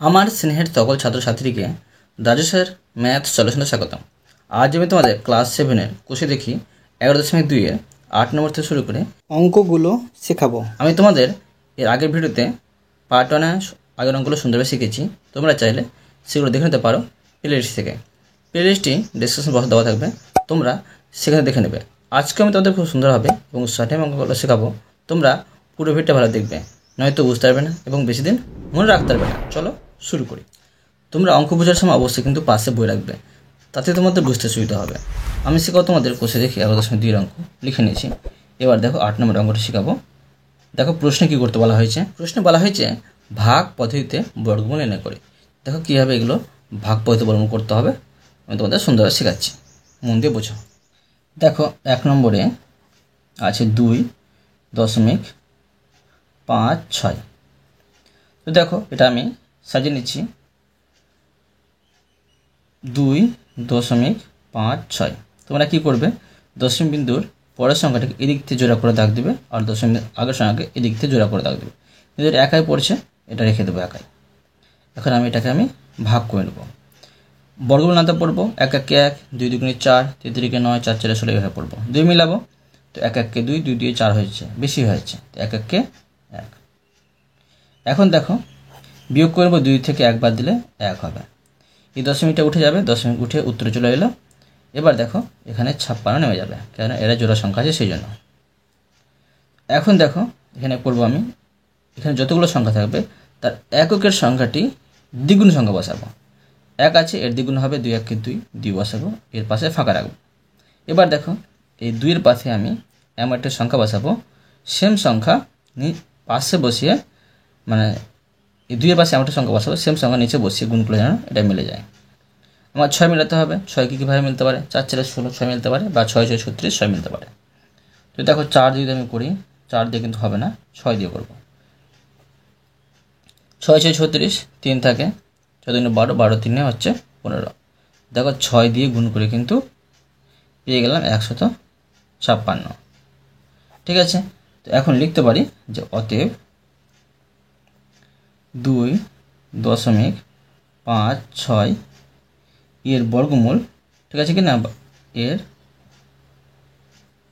আমার স্নেহের সকল ছাত্রছাত্রীকে রাজু স্যার ম্যাথ সলিউশনে স্বাগতম। আজ আমি তোমাদের ক্লাস 7-এর কোষে দেখি 11.2-এর 8 নম্বর থেকে শুরু করে অঙ্কগুলো শেখাবো। আমি তোমাদের এর আগের ভিডিওতে পার্ট 1-এ আগের অঙ্কগুলো সুন্দরভাবে শিখেছি। তোমরা চাইলে সেগুলো দেখে নিতে পারো প্লেলিস্ট থেকে। প্লেলিস্টটি ডিসক্রিপশন বক্সে দেওয়া থাকবে, তোমরা সেখানে দেখে নেবে। আজকে আমি তোমাদের খুব সুন্দরভাবে এবং সঠিক অঙ্কগুলো শেখাবো। তোমরা পুরো ভিডিওটা ভালো দেখবে, নয়তো বুঝতে পারবে না এবং বেশি দিন মনে রাখতে পারবে না। চলো শুরু করি। তোমরা অঙ্ক বোঝার সময় অবশ্যই কিন্তু পাশে বই রাখবে, তাতে তোমাদের বুঝতে সুবিধা হবে। আমি শেখাবো তোমাদের কোষে দেখি 11.2 অঙ্ক লিখে নিয়েছি। এবার দেখো 8 নম্বর অঙ্কটা শেখাবো। দেখো প্রশ্নে কী করতে বলা হয়েছে। প্রশ্নে বলা হয়েছে ভাগ পদ্ধতিতে বর্গমূল নির্ণয় করে। দেখো কীভাবে এগুলো ভাগ পদ্ধতিতে বর্গমূল করতে হবে আমি তোমাদের সুন্দরভাবে শেখাচ্ছি, মন দিয়ে বোঝো। দেখো 1 নম্বরে আছে 2.56। তো দেখো এটা আমি সাজিয়ে নিচ্ছি 2.56। তোমরা কী করবে, দশমিক বিন্দুর পরের সংখ্যাটাকে এদিক থেকে জোড়া করে দাগ দেবে, আর দশমিক আগের সংখ্যাকে এদিক থেকে জোড়া করে দাগ দেবে। কিন্তু এটা একাই পড়ছে, এটা রেখে দেবো একাই। এখন এটাকে আমি ভাগ করে নেব। বর্গমূল নামটা পড়বো 1 1 1, 2 2 4, 3 3 9, 4 4 16 এভাবে পড়বো। 2 মিলাবো, তো 1 1 2, 2 2 4 হয়েছে, বেশি হয়েছে, তো 1 1 1। এখন দেখো বিয়োগ করবো, 2 থেকে 1 বাদ দিলে 1 হবে। এই দশমিকটা উঠে যাবে, দশমিক উঠে উত্তরে চলে এলো। এবার দেখো এখানে 56 নেমে যাবে, কেন এরা জোড়া সংখ্যা আছে সেই জন্য। এখন দেখো এখানে করবো আমি, এখানে যতগুলো সংখ্যা থাকবে তার এককের সংখ্যাটি দ্বিগুণ সংখ্যা বসাবো। 1 আছে, এর দ্বিগুণ হবে 2 1 2, 2 বসাবো, এর পাশে ফাঁকা রাখবো। এবার দেখো এই 2-এর পাশে আমি এমন একটা সংখ্যা বসাবো, সেম সংখ্যা পাশে বসিয়ে, মানে এই 2-এর পাশে এমন একটা সংখ্যা বসাবো, সেম সংখ্যা নিচে বসিয়ে গুণ করে যেন এটা মিলে যায়। আমার 6 মিলাতে হবে। 6 কীভাবে মিলতে পারে, 4 4 16 6 মিলতে পারে, বা 6 6 36 6 মিলতে পারে। তো দেখো 4 দিয়ে আমি করি, 4 দিয়ে কিন্তু হবে না, 6 দিয়ে করবো। 6 6 36, 3 থাকে, 4 2 12, 12 3 হচ্ছে 15। দেখো 6 দিয়ে গুণ করে কিন্তু পেয়ে গেলাম 156। ঠিক আছে, তো এখন লিখতে পারি যে অতএব 2.56 এর বর্গমূল, ঠিক আছে কি না, এর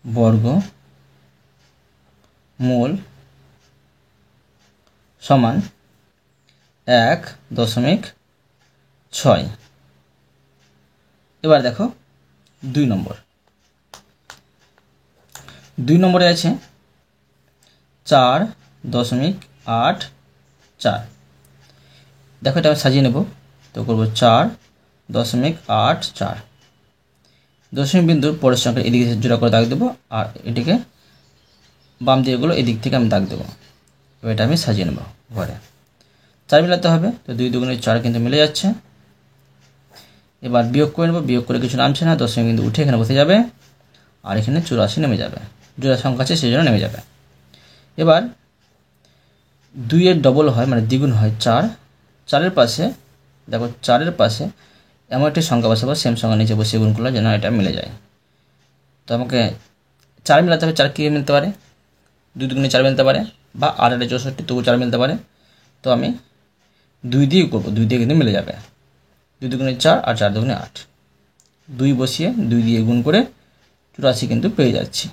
বর্গমূল সমান 1.6। এবার দেখো 2 নম্বরে আছে 4.84। দেখো এটা আমি সাজিয়ে নেব, তো করবো 4.84। দশমিক বিন্দুর পরের সংখ্যা এদিকে জোড়া করে দাগ দেবো, আর এটিকে বাম দিকেগুলো এদিক থেকে আমি দাগ দেবো। এবার এটা আমি সাজিয়ে নেব ঘরে। 4 মিলাতে হবে, তো 2 2 4 কিন্তু মিলে যাচ্ছে। এবার বিয়োগ করে নেব, বিয়োগ করে কিছু নামছে না, দশমিক বিন্দু উঠে এখানে বসে যাবে, আর এখানে 84 নেমে যাবে, জোড়া সংখ্যা আছে সেই জন্য নেমে যাবে। এবার 2-এর ডবল হয়, মানে দ্বিগুণ হয় 4। 4-এর পাশে দেখো, 4-এর পাশে এমন একটি সংখ্যা বসাবো, সেম সংখ্যা নিচে বসিয়ে গুণ করলে যেন এটা মিলে যায়। তো আমাকে 4 মিলাতে হবে। 4 কী মিলতে পারে, 2 2 4 মিলতে পারে, বা 8 8 64 তবু 4 মিলতে পারে। তো আমি 2 দিয়ে করবো, 2 দিয়ে কিন্তু মিলে যাবে। 2 2 4, আর 4 2 8, 2 বসিয়ে 2 দিয়ে গুণ করে 84 কিন্তু পেয়ে যাচ্ছি।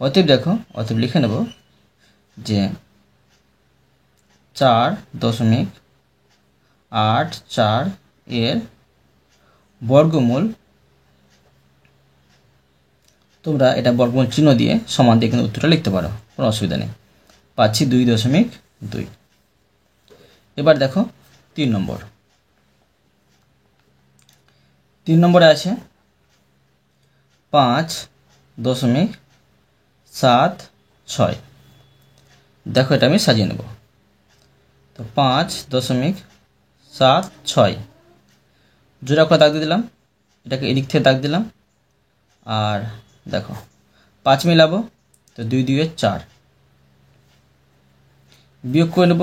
অতএব দেখো, অতএব লিখে নেব যে 4.84 এর বর্গমূল, তোমরা এটা বর্গমূল চিহ্ন দিয়ে সমান দিয়ে কিন্তু উত্তরটা লিখতে পারো, কোনো অসুবিধা নেই। পাচ্ছি 2.2। এবার দেখো 3 নম্বরে আছে 5.76। দেখো এটা আমি সাজিয়ে নেব, তো 5.76 জোড়া করে দাগ দিয়ে দিলাম, এটাকে এদিক থেকে দাগ দিলাম, আর দেখো 5 মিলাবো, তো 2 2 4। বিয়োগ করে নেব,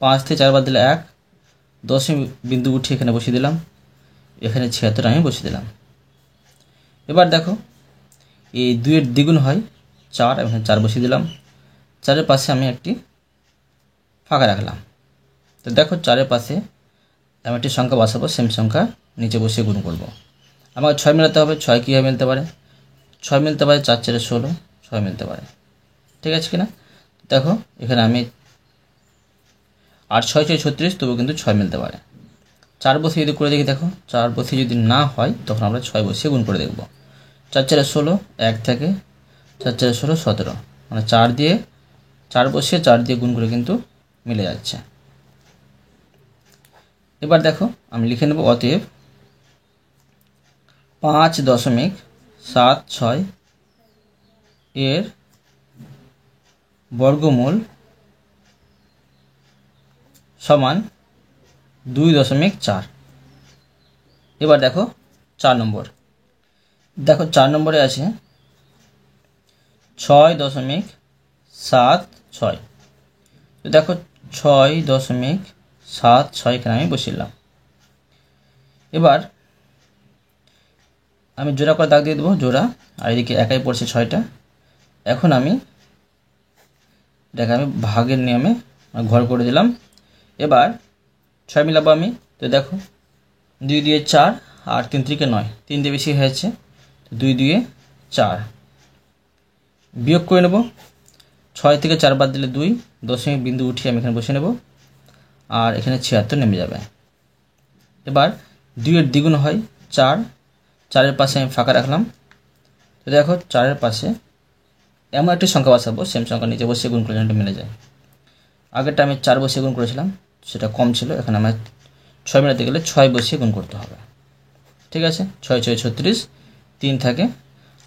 5 থেকে 4 বাদ দিলে 1, দশমিক বিন্দু উঠে এখানে বসিয়ে দিলাম, এখানে 76 আমি বসিয়ে দিলাম। এবার দেখো এই 2-এর দ্বিগুণ হয় 4, এখানে 4 বসিয়ে দিলাম। 4-এর পাশে আমি একটি ফাঁকা রাখলাম, তো তো দেখো 4-এর পাশে আমি একটি সংখ্যা বসাবো, সেম সংখ্যা নিচে বসিয়ে গুণ করব। আমাকে 6 মেলাতে হবে। 6 কীভাবে মিলতে পারে? 6 মিলতে পারে 4-4 16, 6 মিলতে পারে। ঠিক আছে কিনা? দেখো এখানে আমি 8 6 6 36, তবু কিন্তু 6 মিলতে পারে। 4 বসিয়ে যদি করে দেখি, দেখো 4 বসিয়ে যদি না হয় তখন আমরা 6 বসিয়ে গুণ করে দেখব। 4-4 16, 1 থেকে 4-4 16 17, মানে 4 বসিয়ে 4 দিয়ে গুণ করে কিন্তু মিলে যাচ্ছে। এবার দেখো আমি লিখে নেব, অতএব 5.76 এর বর্গমূল সমান 2.4। এবার দেখো 4 নম্বর। দেখো 4 নম্বরে আছে 6.76। তো দেখো 6.76 এখানে আমি বসিলাম। এবার আমি জোড়া করে দাগ দিয়ে দেবো, জোড়া। আর এদিকে একাই পড়ছে 6টা। এখন আমি ভাগের নিয়মে ঘর করে দিলাম। এবার 6 মিলাবো আমি। তো দেখো 2 দিয়ে 4 আর 3 3 9, 3 দিয়ে বেশি হয়েছে, তো 2 দিয়ে 4 বিয়োগ করে নেব। 6 থেকে 4 বাদ দিলে 2, দশমিক বিন্দু উঠিয়ে আমি এখানে বসে নেব, আর এখানে 76 নেমে যাবে। এবার 2-এর দ্বিগুণ হয় 4, 4-এর পাশে আমি ফাঁকা রাখলাম। তো দেখো 4-এর পাশে এমন একটি সংখ্যা বসাবো, সেম সংখ্যা নিচে বসিয়ে গুণ করলে মিলে যায়। আগেরটা আমি 4 বসিয়ে গুণ করেছিলাম, সেটা কম ছিল। এখানে আমার 6 মেলাতে গেলে 6 বসিয়ে গুণ করতে হবে। ঠিক আছে, 6 6 36, 3 থাকে,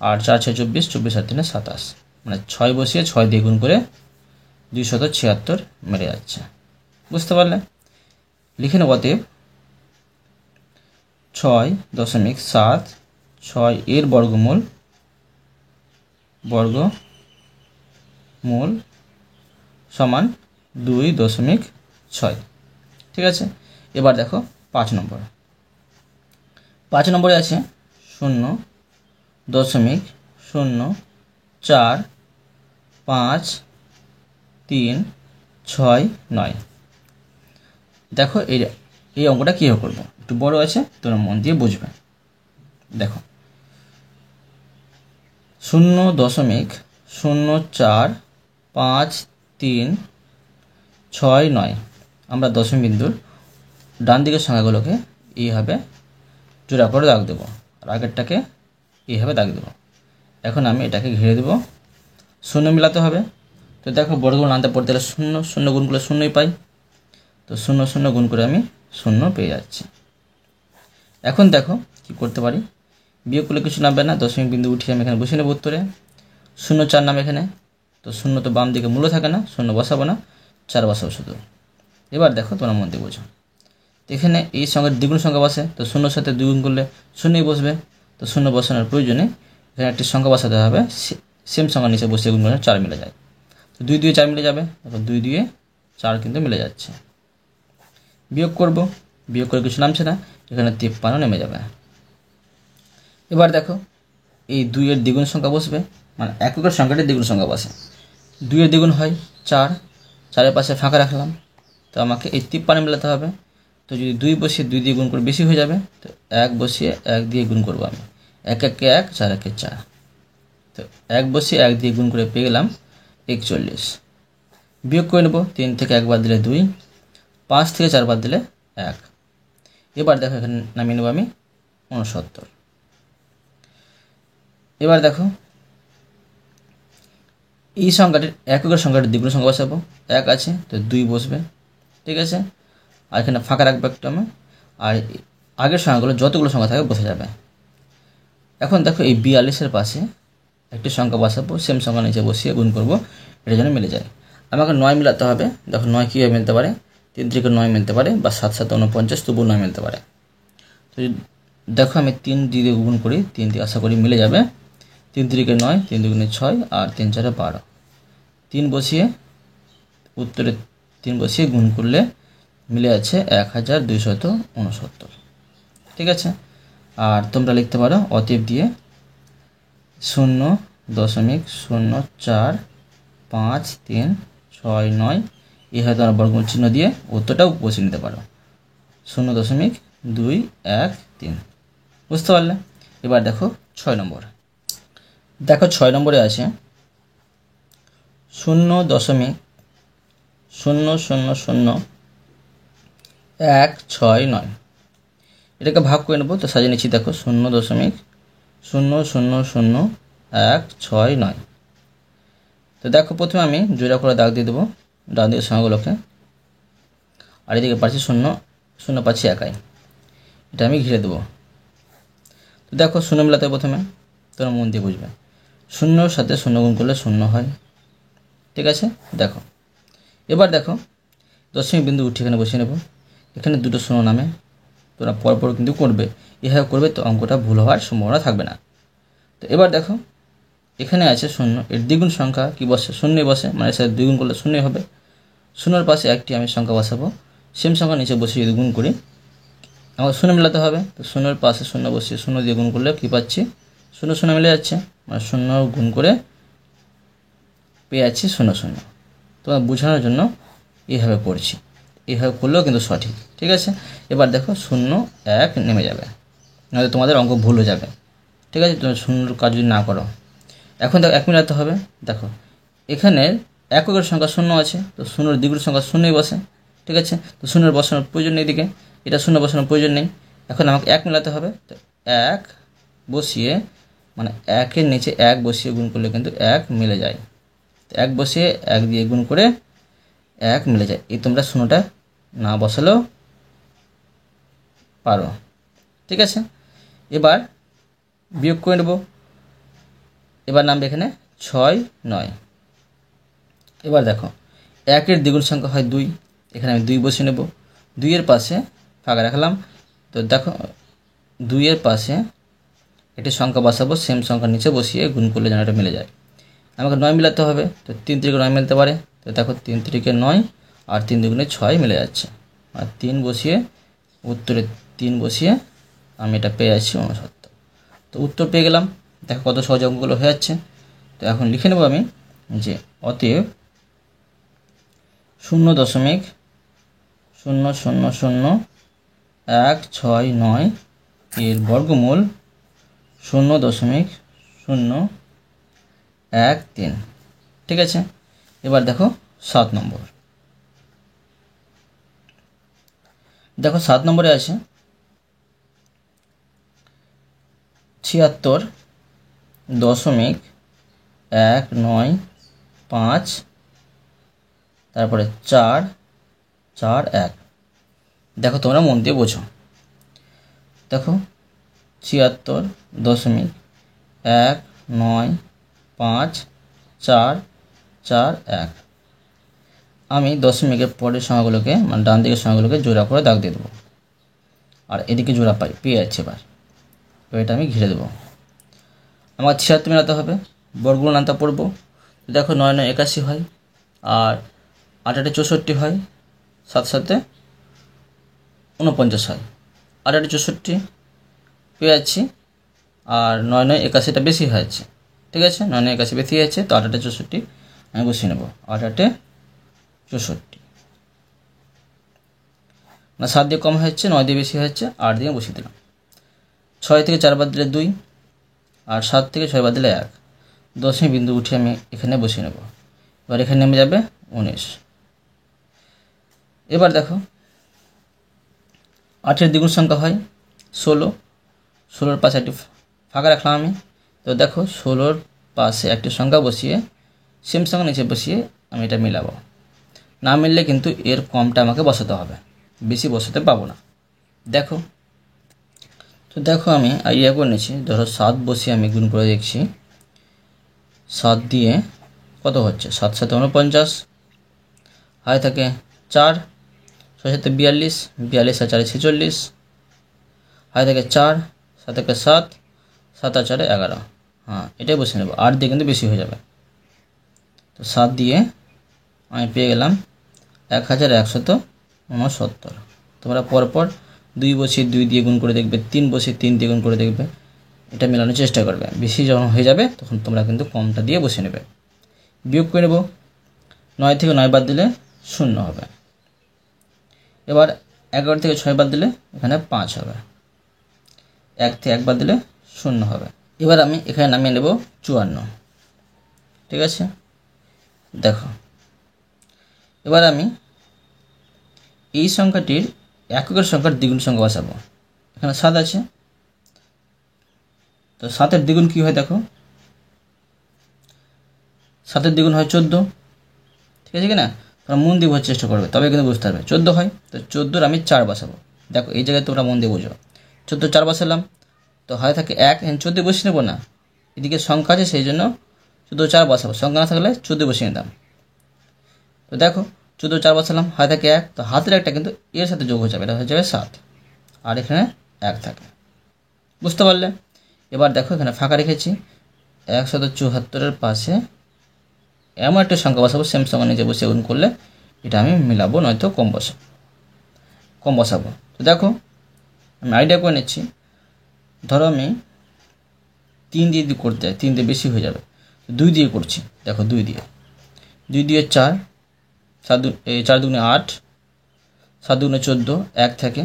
আর 4 6 24, 24 আর 3 27, মানে 6 বসিয়ে 6 দিয়ে গুণ করে 276 মেরে যাচ্ছে। বুঝতে পারলে? লিখে নেব, অতএব 6.76 এর বর্গমূল সমান 2.6। ঠিক আছে, এবার দেখো 5 নম্বর। 5 নম্বরে আছে 0.045369। দেখো এই অঙ্কটা কীভাবে করবো, একটু বড় আছে, তোমরা মন দিয়ে বুঝবে। দেখো 0.045369 আমরা দশমিক বিন্দুর ডান দিকের সংখ্যাগুলোকে এইভাবে জোড়া করে দাগ দেবো, আর আগেরটাকে এইভাবে দাগ দেবো। এখন আমি এটাকে ঘিরে দেবো, 0 মিলাতে হবে। তো দেখো বর্গমূল আনতে পড়তে গেলে 0 0 গুণ করলে 0ই পাই। তো 0 0 গুণ করে আমি 0 পেয়ে যাচ্ছি। এখন দেখো কি করতে পারি, বিয়োগ করলে কিছু নামবে না, দশমিক বিন্দু উঠিয়ে আমি এখানে বসে নেব উত্তরে। 0 4 নাম এখানে, তো 0 তো বাম দিকে মূল্য থাকে না, 0 বসাবো না, 4 বসাবো শুধু। এবার দেখো তোমরা মন দিয়ে বোঝো, এখানে এই সংখ্যার দ্বিগুণ সংখ্যা বসে, তো 0-র সাথে 2 গুণ করলে 0ই বসবে। তো 0 বসানোর প্রয়োজনে এখানে একটি সংখ্যা বসাতে হবে, সেম সংখ্যা নিচে বসিয়ে গুণ করলে 4 মিলে যায়। তো 2 দিয়ে 4 মিলে যাবে, তারপর 2 দিয়ে 4 কিন্তু মিলে যাচ্ছে। বিয়োগ করব, বিয়োগ করে কিছু নামছে না, এখানে 53 নেমে যাবে। এবার দেখো এই 2-এর দ্বিগুণ সংখ্যা বসবে, মানে এককের সংখ্যাটি দ্বিগুণ সংখ্যা বসে। 2-এর দ্বিগুণ হয় 4, 4-এর পাশে ফাঁকা রাখলাম। তো আমাকে এই 53 মেলাতে হবে। তো যদি 2 বসিয়ে 2 দিয়ে গুণ করে বেশি হয়ে যাবে, তো 1 বসিয়ে 1 দিয়ে গুণ করবো আমি। 1 1 1, 4 1 4, তো 1 বসিয়ে 1 দিয়ে গুণ করে পেয়ে গেলাম 41। বিয়োগ করে নেব, 3 থেকে 1 বাদ দিলে 2, 5 থেকে 4 বাদ দিলে 1। এবার দেখো এখানে নামিয়ে নেব আমি 69। এবার দেখো এই সংখ্যাটির এককের সংখ্যাটির দ্বিগুণ সংখ্যা বসাবো, 1 আছে তো 2 বসবে। ঠিক আছে, আর এখানে ফাঁকা রাখবো একটা আমি, আর আগের সংখ্যাগুলো যতগুলো সংখ্যা থাকে বসে যাবে। এখন দেখো এই 42-এর পাশে একটি সংখ্যা বসাবো, সেম সংখ্যা নিচে বসিয়ে গুণ করবো, এটা যেন মিলে যায়। আমাকে 9 মিলাতে হবে। দেখো 9 কীভাবে মিলতে পারে, 3 থেকে 9 মিলতে পারে, বা 7 7 49, তবুও 9 মিলতে পারে। তো দেখো আমি 3 দিয়ে গুণ করি, 3 দিয়ে আশা করি মিলে যাবে। 3 3 9, 3 2 6, আর 3 4 12। 3 বসিয়ে উত্তরে 3 বসিয়ে গুণ করলে মিলে আছে 1269। ঠিক আছে, আর তোমরা লিখতে পারো অতএব দিয়ে 0.045369 এইভাবে তোমরা বর্গমূল চিহ্ন দিয়ে উত্তরটাও বসিয়ে নিতে পারো। 0.213। বুঝতে পারলে? এবার দেখো 6 নম্বর। দেখো 6 নম্বরে আছে 0.000169। এটাকে ভাগ করে নেবো, তো সাজিয়ে নিচ্ছি। দেখো 0.000169। তো দেখো প্রথমে আমি জোড়া করে দাগ দিয়ে দেবো ডান দিকের সংখ্যাগুলোকে, আর এদিকে পাচ্ছি 0 পাচ্ছি একাই, এটা আমি ঘিরে দেবো। তো দেখো 0 মেলাতে প্রথমে তোমরা মন দিয়ে বুঝবে, 0 সাথে 0 গুণ করলে 0 হয়। ঠিক আছে, দেখো এবার দেখো দশমিক বিন্দু উঠে এখানে বসিয়ে নেব। এখানে দুটো 0 নামে, তোমরা পরপর কিন্তু করবে, এভাবে করবে তো অঙ্কটা ভুল হওয়ার সম্ভাবনা থাকবে না। তো এবার দেখো এখানে আছে 0, এর দ্বিগুণ সংখ্যা কি বসে? 0 বসে, মানে সাথে দ্বিগুণ করলে 0 হবে। 0-এর পাশে একটি আমি সংখ্যা বসাবো, সেম সংখ্যা নিচে বসিয়ে যদি গুণ করি আমাকে 0 মেলাতে হবে। তো 0-এর পাশে 0 বসিয়ে 0 দিয়ে গুণ করলে কী পাচ্ছি? 0 মিলে যাচ্ছে, মানে 0 গুণ করে পেয়ে যাচ্ছি 0। তোমার বোঝানোর জন্য এইভাবে করছি, এইভাবে করলেও কিন্তু সঠিক। ঠিক আছে, এবার দেখো 0 1 নেমে যাবে, নাহলে তোমাদের অঙ্ক ভুল হয়ে যাবে। ঠিক আছে, তুমি 0 কাজ যদি না করো। এখন দেখো 1 মেলাতে হবে। দেখো এখানে এককের সংখ্যা 0 আছে, তো 0-এর দ্বিগুণ সংখ্যা 0ই বসে। ঠিক আছে, তো 0 বসানোর প্রয়োজন নেই, এদিকে এটা 0 বসানোর প্রয়োজন নেই। এখন আমাকে 1 মেলাতে হবে, তো 1 বসিয়ে, মানে 1-এর নিচে 1 বসিয়ে গুণ করলে কিন্তু 1 মিলে যায়। তো 1 বসিয়ে 1 দিয়ে গুণ করে 1 মিলে যায়। এই তোমরা 0টা না বসালেও পারো। ঠিক আছে, এবার বিয়োগ করে নেব। এবার নামবে এখানে 6 9। এবার দেখো 1-এর দ্বিগুণ সংখ্যা হয় 2, এখানে আমি 2 বসিয়ে নেব। 2-এর পাশে ফাঁকা রাখলাম, তো দেখো 2-এর পাশে একটি সংখ্যা বসাবো, সেম সংখ্যা নিচে বসিয়ে গুণ করলে যেন এটা মিলে যায়। আমাকে 9 মিলাতে হবে, তো 3 3 9 মিলতে পারে। তো দেখো 3 3 9 আর 3 2 6 মিলে যাচ্ছে, আর 3 বসিয়ে উত্তরে 3 বসিয়ে আমি এটা পেয়ে যাচ্ছি 69। তো উত্তর পেয়ে গেলাম। দেখো কত সহজ অঙ্কগুলো হয়ে যাচ্ছে। তো এখন লিখে নেব আমি যে অতএব 0.0000169 এর বর্গমূল 0.013। ঠিক আছে, এবার দেখো 7 নম্বর। দেখো 7 নম্বরে আছে 76.195, তারপরে 4 4 1। দেখো তোমরা মন দিয়ে বোঝো। দেখো 76.195,4 4 1। আমি দশমিকের পরের সংখ্যাগুলোকে, মানে ডান দিকের সংখ্যাগুলোকে জোড়া করে দাগ দিয়ে দেবো, আর এদিকে জোড়া পেয়ে যাচ্ছে। এবার তো এটা আমি ঘিরে দেবো। আমার 76 মেলাতে হবে, বর্গমূল আনতে পড়বো। দেখো 9 9 81 হয়, আর 8 8 64 হয়, 7 7 49 হয়। 8 8 64 পেয়ে যাচ্ছি, আর 9 9 81টা বেশি হয়ে যাচ্ছে। ঠিক আছে, 9 9 81 বেশি যাচ্ছে, তো 8 8 64 আমি বসিয়ে নেবো। 8 8 64, না 7 দিয়ে কম হচ্ছে, 9 দিয়ে বেশি হচ্ছে, 8 দিয়ে বসিয়ে দিলাম। 6 থেকে 4 বাদ দিলে 2, আর 7 থেকে 6 বাদ দিলে 1। দশমিক বিন্দু উঠে আমি এখানে বসিয়ে নেব। এবার এখানে নেমে যাবে 19। এবার দেখো 8-এর দ্বিগুণ সংখ্যা হয় 16, 16-এর পাশে একটি ফাঁকা রাখলাম আমি। তো দেখো 16-এর পাশে একটি সংখ্যা বসিয়ে সেম সংখ্যা নিচে বসিয়ে আমি এটা মিলাবো। না মিললে কিন্তু এর কমটা আমাকে বসাতে হবে, বেশি বসাতে পাবো না। দেখো, তো দেখো আমি আইডিয়া করে নিয়েছি। ধরো 7 বসিয়ে আমি গুণ করে দেখছি, 7 দিয়ে কত হচ্ছে? 7 7 49, হাই থাকে 4, 6 7 42, 42 আর 4 46, হাই থাকে 4, 7 থেকে 7, 7 আর 4 11। হ্যাঁ, এটাই বসে নেব, 8 দিয়ে কিন্তু বেশি হয়ে যাবে। তো 7 দিয়ে আমি পেয়ে গেলাম 1169। তোমরা পরপর 2 বসিয়ে 2 দিয়ে গুণ করে দেখবে, 3 বসিয়ে 3 দিয়ে গুণ করে দেখবে, এটা মেলানোর চেষ্টা করবে। বেশি যখন হয়ে যাবে তখন তোমরা কিন্তু কমটা দিয়ে বসে নেবে। বিয়োগ করে নেব, 9 থেকে 9 বাদ দিলে শূন্য হবে। এবার 11 থেকে 6 বাদ দিলে এখানে 5 হবে, 1 থেকে 1 বাদ দিলে 0 হবে। এবার আমি এখানে নামিয়ে নেব 54। ঠিক আছে, দেখো এবার আমি এই সংখ্যাটির এককের সংখ্যার দ্বিগুণ সংখ্যা বসাবো। এখানে 7 আছে, তো 7-এর দ্বিগুণ কী হয় দেখো, 7-এর দ্বিগুণ হয় 14। ঠিক আছে কি না? তোমরা মন দিয়ে বোঝার চেষ্টা করবে, তবে কিন্তু বুঝতে পারবে। 14 হয়, তো 14-র আমি 4 বসাবো। দেখো এই জায়গায় তোমরা মন দিয়ে বোঝো, 14 4 বসালাম, তো হয় থাকে 1, 14 বসিয়ে নেবো না, এদিকে সংখ্যা আছে সেই জন্য 14 4 বসাবো, সংখ্যা না থাকলে 14 বসিয়ে নিতাম। তো দেখো 14 4 বসালাম, হয় থাকে 1, তো হাতের একটা কিন্তু এর সাথে যোগ হয়ে যাবে, এটা হয়ে যাবে 7, আর এখানে 1 থাকে। বুঝতে পারলে? এবার দেখো এখানে ফাঁকা রেখেছি, 174-এর পাশে এমন একটা সংখ্যা বসাবো, সেম সংখ্যা নিচে বসে গুণ করলে এটা আমি মিলাবো, নয়তো কম বসাবো। তো দেখো আমি আইডিয়া করে নিচ্ছি, ধরো আমি 3 দিয়ে যদি করতে যাই 3 দিয়ে বেশি হয়ে যাবে, 2 দিয়ে করছি। দেখো 2 দিয়ে 4, 4 দুগুণে 8, 7 দুগুণে 14, 1 থাকে,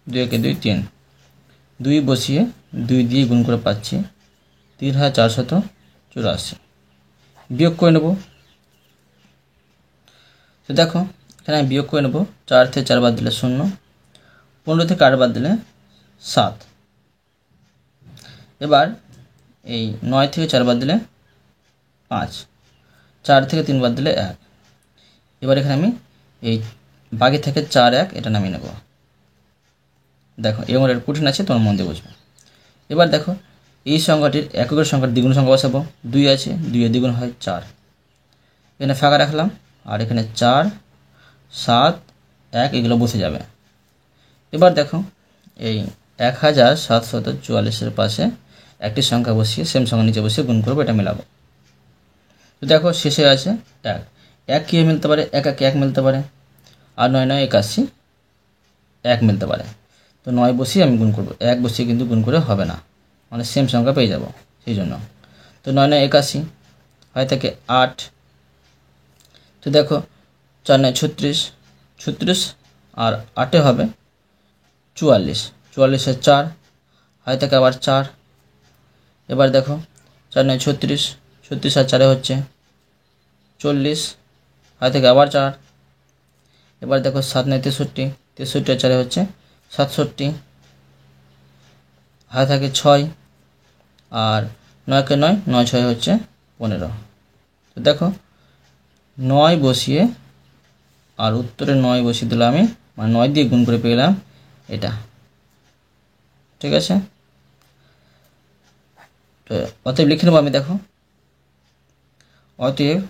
2 একে 2, 3, 2 বসিয়ে 2 দিয়ে গুণ করে পাচ্ছি 3484। বিয়োগ করে নেব। তো দেখো এখানে আমি বিয়োগ করে নেব, 4 থেকে 4 বাদ দিলে 0, 15 থেকে 8 বাদ দিলে 7। এবার এই 9 থেকে 4 বাদ দিলে 5, 4 থেকে 3 বাদ দিলে 1। এবার এখানে আমি এই বাকি থেকে 4 1 এটা নামিয়ে নেব। দেখো এবং এর কঠিন আছে, তোমার মন দিয়ে বুঝবে। এবার দেখো এই সংখ্যাটির এককের সংখ্যার দ্বিগুণ সংখ্যা বসাবো, 2 আছে, 2 এর দ্বিগুণ হয় 4, এখানে ফাঁকা রাখলাম, আর এখানে 4 7 1 এগুলো বসে যাবে। এবার দেখো এই 1744-এর পাশে একটি সংখ্যা বসিয়ে সেম সংখ্যা নিচে বসিয়ে গুণ করবো, এটা মেলাবো। তো দেখো শেষে আছে 1, 1 কী মিলতে পারে, 1 1 1 মিলতে পারে, আর 9 9 81 1 মিলতে পারে। তো 9 বসিয়ে আমি গুণ করবো, 1 বসিয়ে কিন্তু গুণ করে হবে না, মানে সেম সংখ্যা পেয়ে যাব সেই জন্য। তো 9 9 81 হয় থাকে 8। তো দেখো 4 9 36, 36 আর 8 হবে 44, 44 4 হয় থাকে আবার 4। এবার দেখো 4 9 36, 36 আর 4 হচ্ছে 40, হয় থেকে আবার 4। এবার দেখো 7 9 63, 63 আর 4 হচ্ছে 67, হয় থাকে 6, আর 9 কে 9, 9 6 হচ্ছে 15। তো দেখো 9 বসিয়ে আর উত্তরে 9 বসিয়ে দিলাম আমি, মানে 9 দিয়ে গুণ করে পেলাম এটা। ঠিক আছে, তো অতএব লিখে নেবো আমি। দেখো অতএব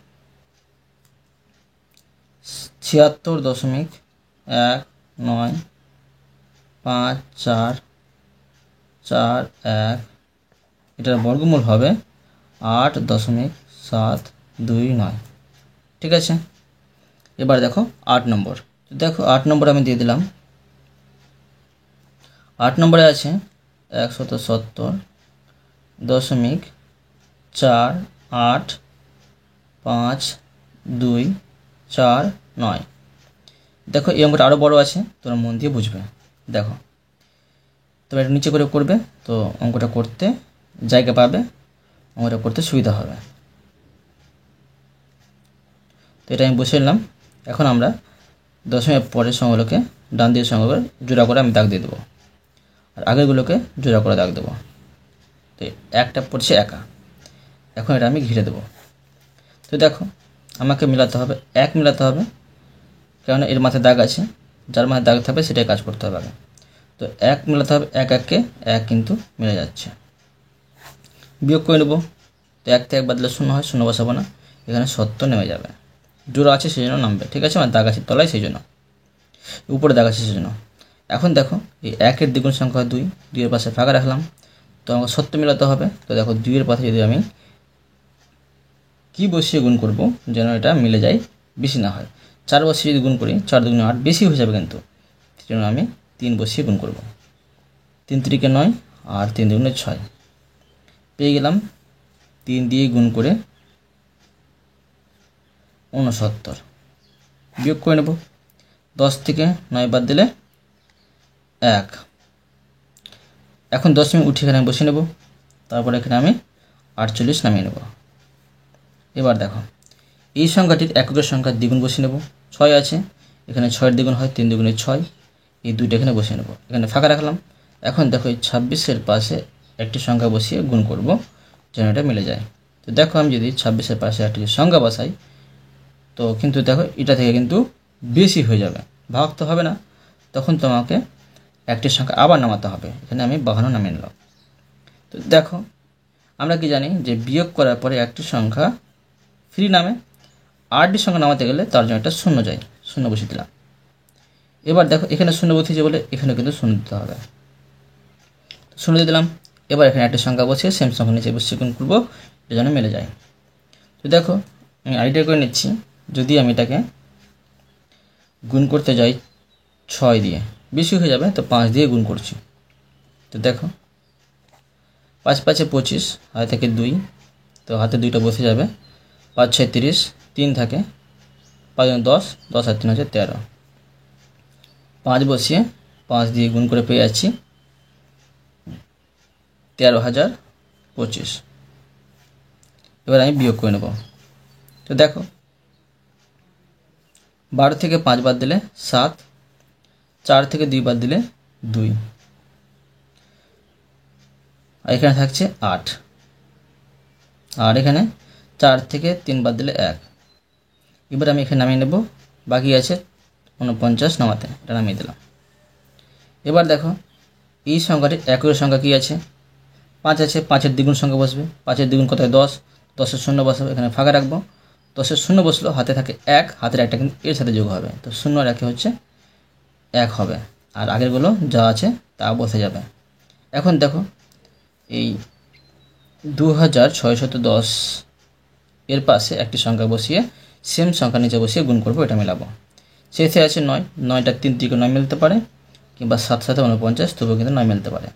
76.195441, এটার বর্গমূল হবে 8.729। ঠিক আছে, এবার দেখো 8 নম্বর। দেখো 8 নম্বর আমি দিয়ে দিলাম। 8 নম্বরে আছে 170.485249। দেখো এই অঙ্কটা আরও বড় আছে, তোমরা মন দিয়ে বুঝবে। দেখো তোমরা একটু নিচে করে করবে, তো অঙ্কটা করতে জায়গা পাবে, অঙ্কটা করতে সুবিধা হবে। তো এটা আমি বসে নিলাম। এখন আমরা দশমিকের পরের সংখ্যাগুলোকে ডান দিকের সংখ্যাগুলো জোড়া করে আমি দাগ দিয়ে দেবো, আর আগেরগুলোকে জোড়া করে দাগ দেবো। তো একটা পড়ছে একা, এখন এটা আমি ঘিরে দেবো। তো দেখো আমাকে মিলাতে হবে, 1 মিলাতে হবে, কেননা এর মাথায় দাগ আছে, যার মাথায় দাগ থাকবে সেটাই কাজ করতে হবে আগে। তো 1 মিলাতে হবে, 1 1 কে 1 কিন্তু মিলে যাচ্ছে। বিয়োগ করে নেবো, তো 1 থেকে 1 বাদলে 0 হয়, 0 বসাবো না, এখানে 70 নেমে যাবে, জোড়া আছে সেই জন্য নামবে। ঠিক আছে, মানে দাগ আছে তলায় সেই জন্য, উপরে দাগ আছে সেই জন্য। এখন দেখো এই 1-এর দ্বিগুণ সংখ্যা 2, 2-এর পাশে ফাঁকা রাখলাম, তো আমাকে 70 মিলাতে হবে। তো দেখো 2-এর পাশে যদি আমি কি বসিয়ে গুণ করব যেন এটা মিলে যায়, বেশি না হয়। 4 বসিয়ে যদি গুণ করি, 4 দুগুণে 8 বেশি হয়ে যাবে, কিন্তু সেই জন্য আমি 3 বসিয়ে গুণ করব। 3 3-কে 9, আর 3 দুগুণে 6 পেয়ে গেলাম। 3 দিয়ে গুণ করে 69। বিয়োগ করে নেব। 10 থেকে 9 বাদ দিলে 1। এখন দশমিক উঠে এখানে বসিয়ে নেব, তারপর এখানে আমি 48 নামিয়ে নেব। এবার দেখো এই সংখ্যাটির এককের সংখ্যার দ্বিগুণ বসিয়ে নেব। 6 আছে, এখানে 6-এর দ্বিগুণ হয় 3 দুগুণে 6, এই দুইটা এখানে বসিয়ে নেব, এখানে ফাঁকা রাখলাম। এখন দেখো এই 26-এর পাশে একটি সংখ্যা বসিয়ে গুণ করব যেন এটা মিলে যায়। তো দেখো আমি যদি 26-এর পাশে একটি সংখ্যা বসাই, তো কিন্তু দেখো এটা থেকে কিন্তু বেশি হয়ে যাবে, ভাগ তো হবে না, তখন তোমাকে একটি সংখ্যা আবার নামাতে হবে। এখানে আমি 52 নামিয়ে নিলাম। তো দেখো আমরা কি জানি যে বিয়োগ করার পরে একটি সংখ্যা ফ্রি নামে, আরটি সংখ্যা নামাতে গেলে তার জন্য একটা শূন্য যায়, শূন্য বসিয়ে দিলাম। এবার দেখো এখানে শূন্য বসিয়েছে বলে এখানে কিন্তু শূন্য দিতে হবে, শূন্য দিয়ে দিলাম। এবার এখানে একটা সংখ্যা বসিয়ে সেম সংখ্যা নিচে বসিয়ে গুণ করবো, এটা যেন মিলে যায়। তো দেখো আমি আইডিয়া করে নিচ্ছি, যদি আমি এটাকে গুণ করতে যাই 6 দিয়ে, বেশি হয়ে যাবে, তো 5 দিয়ে গুণ করছি। তো দেখো 5 5 25, হাতে থেকে 2, তো হাতে 2টা বসে যাবে। 5 6 30, 3 থাকে, 5 10, 10 আর 3 হচ্ছে 13। 5 বসিয়ে 5 দিয়ে গুণ করে পেয়ে যাচ্ছি 13,025। এবার আমি বিয়োগ করে নেব। তো দেখো 12 থেকে 5 বাদ দিলে 7, 4 থেকে 2 বাদ দিলে 2, আর এখানে থাকছে 8, আর এখানে 4 থেকে 3 বাদ দিলে 1। এবার আমি এখানে নামিয়ে নেব, বাকি আছে 49 নামাতে, এটা নামিয়ে দিলাম। এবার দেখো এই সংখ্যাটির এককের সংখ্যা কী আছে, 5 আছে, 5-এর দ্বিগুণ সংখ্যা বসবে। 5-এর দ্বিগুণ কত হয় 10, 10-এর শূন্য বসাবো, এখানে ফাঁকা রাখবো। 10-এর শূন্য বসলো, হাতে থাকে 1, হাতের একটা কিন্তু এর সাথে যোগ হবে, তো 0 আর 1 হচ্ছে 1 হবে, আর আগেরগুলো যা আছে তা বসে যাবে। এখন দেখো এই 2610 এর পাশে একটি সংখ্যা বসিয়ে সেম সংখ্যা নিচে বসিয়ে গুণ করবো, এটা মেলাবো। শেষে আছে 9, 9টা 3 দিকে 9 মিলতে পারে, কিংবা 7 7 49, তবুও কিন্তু 9 মিলতে পারে।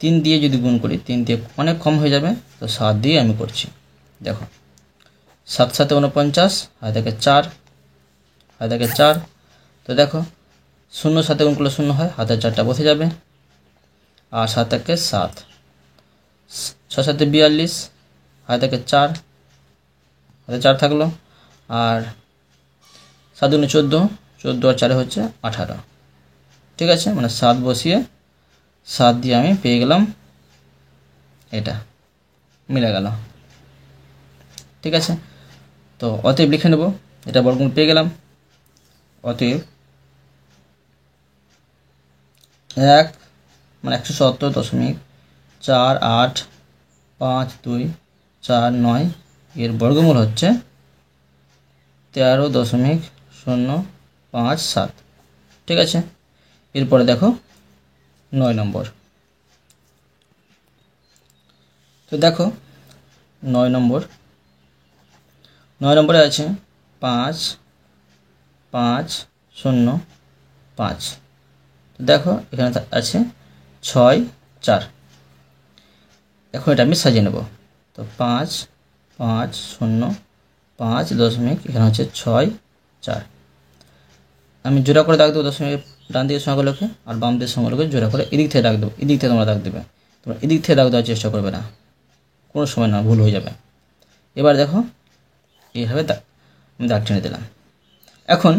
3 দিয়ে যদি গুণ করি 3 দিয়ে অনেক কম হয়ে যাবে, তো 7 দিয়ে আমি করছি। দেখো 7 7 49, হাতে থেকে 4, হাতে থেকে 4, তো দেখো 0 সাথে গুণ করলে 0 হয়, হাতে 4টা বসে যাবে, আর 7 থেকে 7, 6 7 42, হাতে থেকে 4, হাতে 4 থাকলো, আর 7 দুগুণে 14, 14 আর 4 হচ্ছে 18। ঠিক আছে, মানে 7 বসিয়ে 7 দিয়ে আমি পেয়ে গেলাম, এটা মিলে গেল। ঠিক আছে, তো অতএব লিখে নেব, এটা বর্গমূল পেয়ে গেলাম। অতএব 1 মানে 170.485249 এর বর্গমূল হচ্ছে 13.057। ঠিক আছে, এরপরে দেখো 9 নম্বর। তো দেখো 9 নম্বরে আছে 5 5 0 5। তো দেখো এখানে আছে 6 4। এখন এটা আমি সাজিয়ে নেব, তো 5 5 0 5 দশমিক, এখানে হচ্ছে 6 4। আমি জোড়া করে দাগ দেবো দশমিক, ডান দিকের সংখ্যাগুলোকে আর বাম দিকের সংখ্যাগুলোকে জোড়া করে এদিক থেকে দাগ দেবো, এদিক থেকে তোমরা দাগ দেবে, তোমরা এদিক থেকে দাগ দেওয়ার চেষ্টা করবে না, কোনো সময় না, ভুল হয়ে যাবে। এবার দেখো এইভাবে আমি দাগ টেনে দিলাম। এখন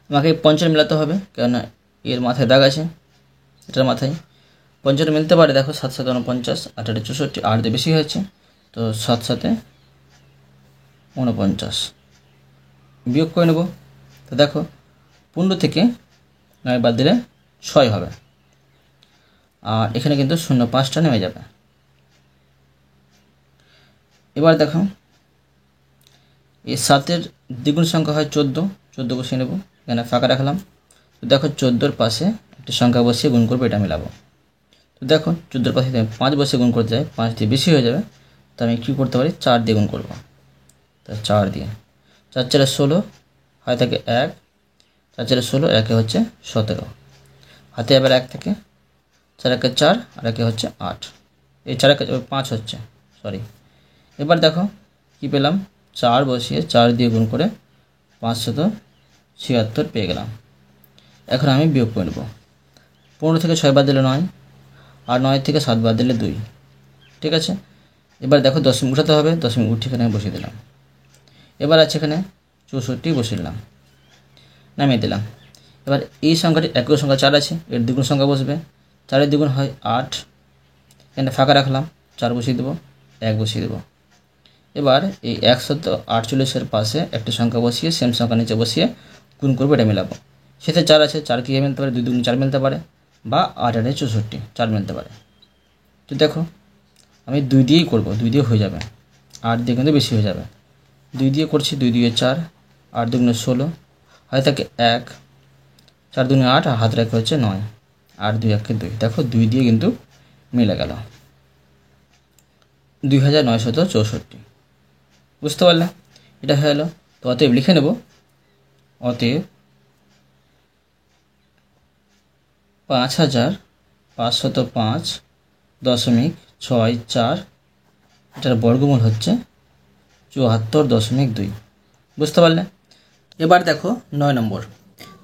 আমাকে পঞ্চাশ মেলাতে হবে, কেননা এর মাথায় দাগ আছে, এটার মাথায় 50 মিলতে পারে। দেখো 7 7 49, 8 8 64, 8 দিয়ে বেশি হয়েছে, তো 7 7 49 বিয়োগ করে নেব। তো দেখো 15 থেকে 9 বাদ দিলে 6 হবে, আর এখানে কিন্তু 0 5টা নেমে যাবে। এবার দেখো এই 7-এর দ্বিগুণ সংখ্যা হয় 14, 14 বসিয়ে নেব, এখানে ফাঁকা রাখলাম। তো দেখো 14-এর পাশে একটা সংখ্যা বসিয়ে গুণ করবো, এটা মেলাবো। তো দেখো 14-এর পাশে 5 বসে গুণ করতে যাই, 5 দিয়ে বেশি হয়ে যাবে, তো আমি কী করতে পারি, 4 দিয়ে গুণ করবো। তো 4 দিয়ে 4 4 16, হাতে থেকে 1, 4 4 16, 1 হচ্ছে 17, হাতে আবার 1 থেকে 4 1 4, আর 1 হচ্ছে 8, এই 4 5 হচ্ছে, সরি। এবার দেখো কি পেলাম, 4 বসিয়ে 4 দিয়ে গুণ করে 576 পেয়ে গেলাম। এখন আমি বিয়োগ করে নেব। 15 থেকে 6 বাদ দিলে 9, আর 9 থেকে 7 বাদ দিলে 2। ঠিক আছে, এবার দেখো দশমিক উঠাতে হবে, দশমিক উঠে এখানে বসিয়ে দিলাম। এবার আছে এখানে 64 বসিয়ে দিলাম, নামিয়ে দিলাম। এবার এই সংখ্যাটি একই সংখ্যা 4 আছে, এর দ্বিগুণ সংখ্যা বসবে। 4 দ্বিগুণ হয় 8, এখানে ফাঁকা রাখলাম, 4 বসিয়ে দেবো, 1 বসিয়ে দেবো। এবার এই 148-এর পাশে একটা সংখ্যা বসিয়ে সেম সংখ্যা নিচে বসিয়ে গুণ করবো, এটা মেলাবো। সেতে 4 আছে, 4 কি মিলতে পারে, 2 দুগুণ 4 মিলতে পারে, বা 8 8 64, 4 মিলতে পারে। তো দেখো আমি 2 দিয়েই করবো, 2 দিয়ে হয়ে যাবে, 8 দিয়ে কিন্তু বেশি হয়ে যাবে। 2 দিয়ে করছি, 2 2 4, 8 2 16, হয় থাকে 1, 4 2 8, আর হাত রেখে হচ্ছে 9, 8 2 1 2। দেখো 2 দিয়ে কিন্তু মিলে গেল, 2964। বুঝতে পারলে? এটা হয়ে গেল। তো অতএব লিখে নেব, অতএব 5505.64, এটার বর্গমূল হচ্ছে 74.2। বুঝতে পারলে? এবার দেখো 9 নম্বর।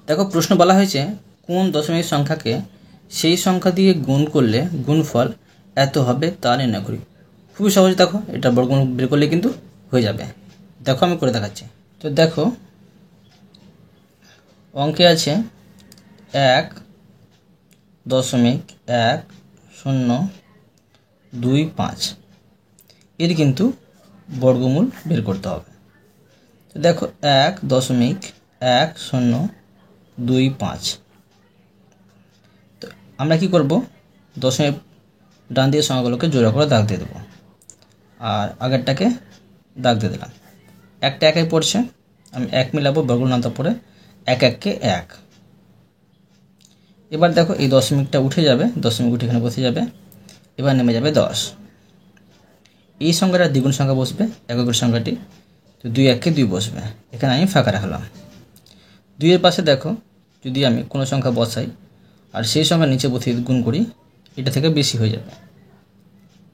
দেখো প্রশ্ন বলা হয়েছে কোন দশমিক সংখ্যাকে সেই সংখ্যা দিয়ে গুণ করলে গুণফল এত হবে তা নির্ণয় করি। খুবই সহজ, দেখো এটা বর্গমূল বের করলে কিন্তু হয়ে যাবে। দেখো আমি করে দেখাচ্ছি। তো দেখো অঙ্কে আছে 1.1025, এর কিন্তু বর্গমূল বের করতে হবে। তো দেখো 1.1025, তো আমরা কি করব, দশমিক ডান দিয়ে সংখ্যাগুলোকে জোড়া করে দাগ দিয়ে দেবো, আর আগেরটাকে দাগ দিয়ে দিলাম। একটা একাই পড়ছে, আমি 1 মিলাবো, বর্গমূল নামটা পড়ে 1 1 কে 1। এবার দেখো এই দশমিকটা উঠে যাবে, দশমিক উঠে এখানে বসে যাবে, এবার নেমে যাবে 10। এই সংখ্যাটা দ্বিগুণ সংখ্যা বসবে, এককের সংখ্যাটি, তো 2 1 কে 2 বসবে, এখানে আমি ফাঁকা রাখলাম। 2 এর পাশে দেখো যদি আমি কোনো সংখ্যা বসাই আর সেই সংখ্যা নিচে বসিয়ে গুণ করি, এটা থেকে বেশি হয়ে যাবে।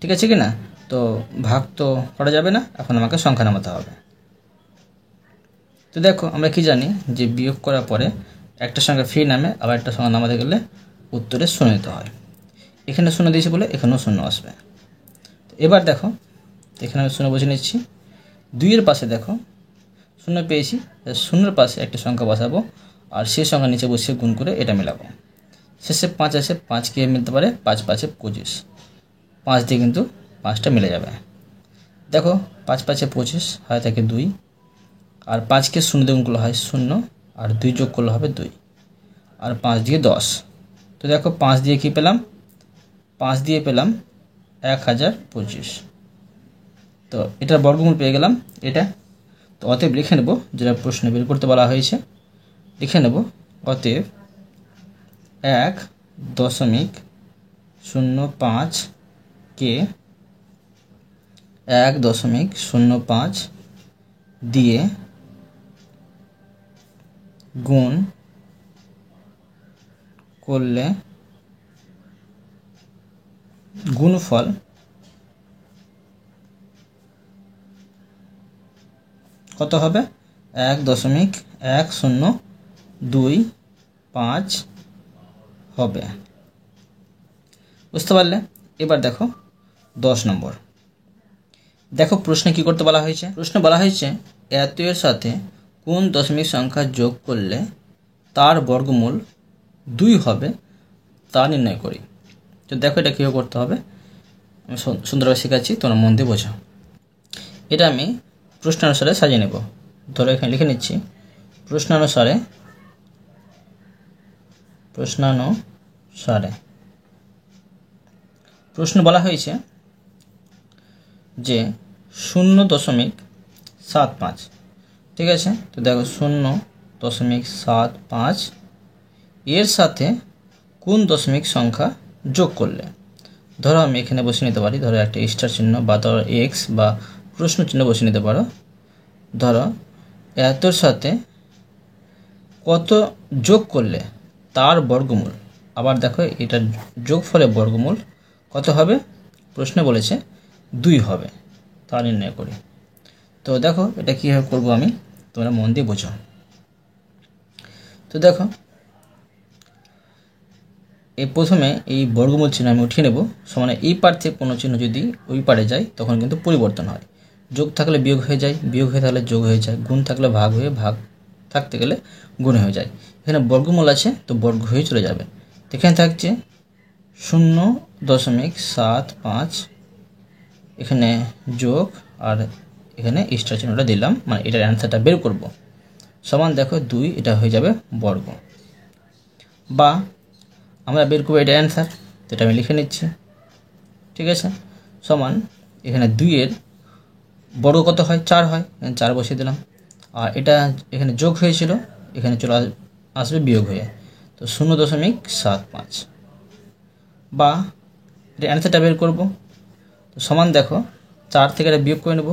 ঠিক আছে কি না? তো ভাগ তো করা যাবে না, এখন আমাকে সংখ্যা নামাতে হবে। তো দেখো আমরা কি জানি যে বিয়োগ করার পরে একটা সংখ্যা ফ্রি নামে, আবার একটা সংখ্যা নামাতে গেলে উত্তরে 0 দিতে হয়। এখানে 0 দিয়েছি বলে এখানেও 0 আসবে। তো এবার দেখো এখানে আমি 0 বসে নিচ্ছি। 2 এর পাশে দেখো 0 পেয়েছি, 0-এর পাশে একটা সংখ্যা বসাবো, আর সেই সংখ্যা নিচে বসিয়ে গুণ করে এটা মেলাবো। শেষে 5 আছে, 5 কে মিলতে পারে, 5 5 25, 5 দিয়ে কিন্তু 5টা মিলে যাবে। দেখো 5 5 25 হয় থাকে 2, আর 5কে 0 দিয়ে গুণ করলে হয় 0, আর 2 যোগ করলে হবে 2, আর 5 দিয়ে 10। তো দেখো 5 দিয়ে কি পেলাম, 5 দিয়ে পেলাম 1025। তো এটার বর্গমূল পেয়ে গেলাম এটা। তো অতএব লিখে নেব, যেটা প্রশ্নে বের করতে বলা হয়েছে, লিখে নেব অতএব 1.05কে 1.05 দিয়ে গুণ করলে গুণফল কত হবে, 1.1025 হবে। বুঝতে পারলে? এবার দেখো 10 নম্বর। দেখো প্রশ্নে কি করতে বলা হয়েছে, প্রশ্নে বলা হয়েছে এত এর সাথে কোন দশমিক সংখ্যা যোগ করলে তার বর্গমূল 2 হবে তা নির্ণয় করি। তো দেখো এটা কীভাবে করতে হবে, আমি সুন্দরভাবে শেখাচ্ছি, তোমরা মন দিয়ে বোঝো। এটা আমি প্রশ্নানুসারে সাজিয়ে নেব। ধরো এখানে লিখে নিচ্ছি প্রশ্নানুসারে প্রশ্ন বলা হয়েছে যে 0.75, ঠিক আছে। তো দেখো 0.75 এর সাথে কোন দশমিক সংখ্যা যোগ করলে, ধরো আমি এখানে বসে নিতে পারি, ধরো একটা স্টার চিহ্ন বা ধরো এক্স বা প্রশ্ন চিহ্ন বসে নিতে পারো। ধরো এতর সাথে কত যোগ করলে তার বর্গমূল, আবার দেখো এটার যোগফলের বর্গমূল কত হবে, প্রশ্নে বলেছে 2 হবে, তা নির্ণয় করি। তো দেখো এটা কীভাবে করবো আমি, তোমরা মন দিয়ে বোঝো। তো দেখো এই প্রথমে এই বর্গমূল চিহ্ন আমি উঠিয়ে নেব, সমানে এই পার থেকে কোনো চিহ্ন যদি ওই পারে যায় তখন কিন্তু পরিবর্তন হয়। যোগ থাকলে বিয়োগ হয়ে যায়, বিয়োগ হয়ে থাকলে যোগ হয়ে যায়, গুণ থাকলে ভাগ হয়ে, ভাগ থাকতে গেলে গুণ হয়ে যায়। এখানে বর্গমূল আছে তো বর্গ হয়ে চলে যাবে। এখানে থাকছে 0.75, এখানে যোগ আর এখানে স্টার চিহ্নটা দিলাম, মানে এটার অ্যান্সারটা বের করব। সমান দেখো 2, এটা হয়ে যাবে বর্গ। বা আমরা বের করবো এটা অ্যান্সার, তো এটা আমি লিখে নিচ্ছি, ঠিক আছে। সমান এখানে 2-এর বর্গ কত হয়? 4 হয়, এখানে 4 বসিয়ে দিলাম। আর এটা এখানে যোগ হয়েছিল, এখানে চলে আসবে বিয়োগ হয়ে, তো 0.75। বা এটা অ্যান্সারটা বের করব। তো সমান দেখো 4 থেকে এটা বিয়োগ করে নেব,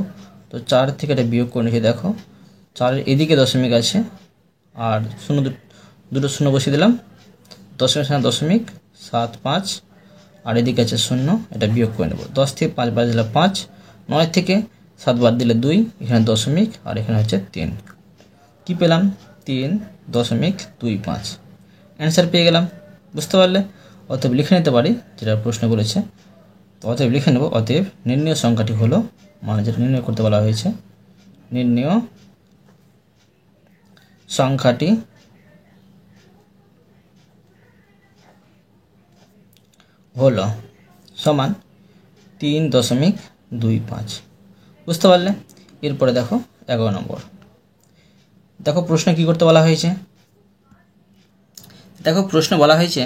তো 4 থেকে এটা বিয়োগ করে নিয়েছি। দেখো 4-এর এদিকে দশমিক আছে আর দুটো শূন্য বসিয়ে দিলাম, দশমিক সামনে 0.75 আর এদিকে আছে 0, এটা বিয়োগ করে নেব। 10 থেকে 5 বাদ দিলে 5, 9 থেকে 7 বাদ দিলে 2, এখানে দশমিক আর এখানে হচ্ছে 3। কি পেলাম? 3.25 অ্যান্সার পেয়ে গেলাম, বুঝতে পারলে? অতএব লিখে নিতে পারি যেটা প্রশ্ন বলেছে, তো অতএব লিখে নেব। অতএব নির্ণয় সংখ্যাটি হলো, মানে যেটা নির্ণয় করতে বলা হয়েছে, নির্ণয় সংখ্যাটি হলো সমান 3.25। বুঝতে পারলে? এরপরে দেখো 11 নম্বর। দেখো প্রশ্ন কি করতে বলা হয়েছে। দেখো প্রশ্ন বলা হয়েছে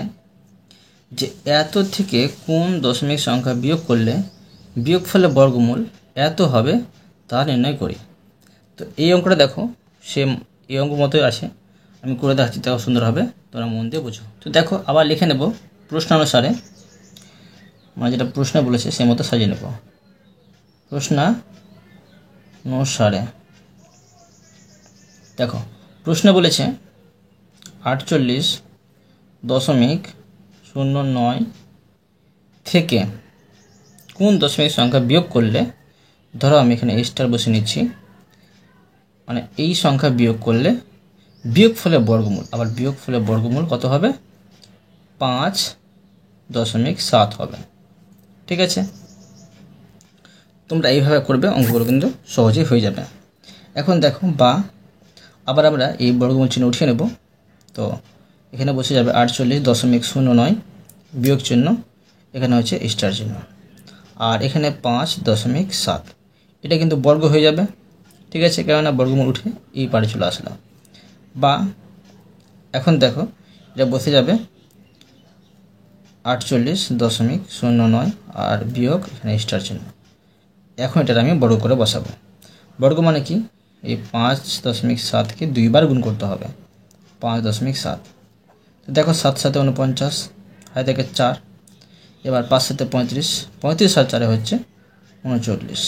যে এত থেকে কোন দশমিক সংখ্যা বিয়োগ করলে বিয়োগফলের বর্গমূল এত হবে তা নির্ণয় করি। তো এই অঙ্কটা দেখো সেম এই অঙ্ক মতোই আছে, আমি করে দেখাচ্ছি, দেখো সুন্দর হবে, তোমরা মন দিয়ে বুঝো। তো দেখো আবার লিখে নেব প্রশ্নানুসারে, মানে যেটা প্রশ্ন বলেছে সে মতো সাজিয়ে নেব প্রশ্নানুসারে। দেখো প্রশ্ন বলেছে 48.09 থেকে কোন দশমিক সংখ্যা বিয়োগ করলে, ধরো আমি এখানে স্টার বসে নিচ্ছি, মানে এই সংখ্যা বিয়োগ করলে বিয়োগফলের বর্গমূল, আবার বিয়োগফলের বর্গমূল কত হবে? 5.7 হবে, ঠিক আছে। তোমরা এইভাবে করবে, অঙ্কগুলো কিন্তু সহজেই হয়ে যাবে। এখন দেখো বা আবার আমরা এই বর্গমূল চিহ্ন উঠিয়ে নেব, তো এখানে বসে যাবে 48.09 বিয়োগ চিহ্ন, এখানে হচ্ছে স্টার চিহ্ন, আর এখানে 5.7, এটা কিন্তু বর্গ হয়ে যাবে, ঠিক আছে, কেননা বর্গমূল উঠে এই পারে চলে আসলাম। বা এখন দেখো এটা বসে যাবে 48.09 আর বিয়োগ এখানে স্টার চিহ্ন। এখন এটা আমি বর্গ করে বসাবো। বর্গ মানে কি? এই 5.7কে 2 বার গুণ করতে হবে, 5.7। তো দেখো 7 7 49, হাই থেকে 4, এবার 5 7 35, 35 আর 4 হচ্ছে 39।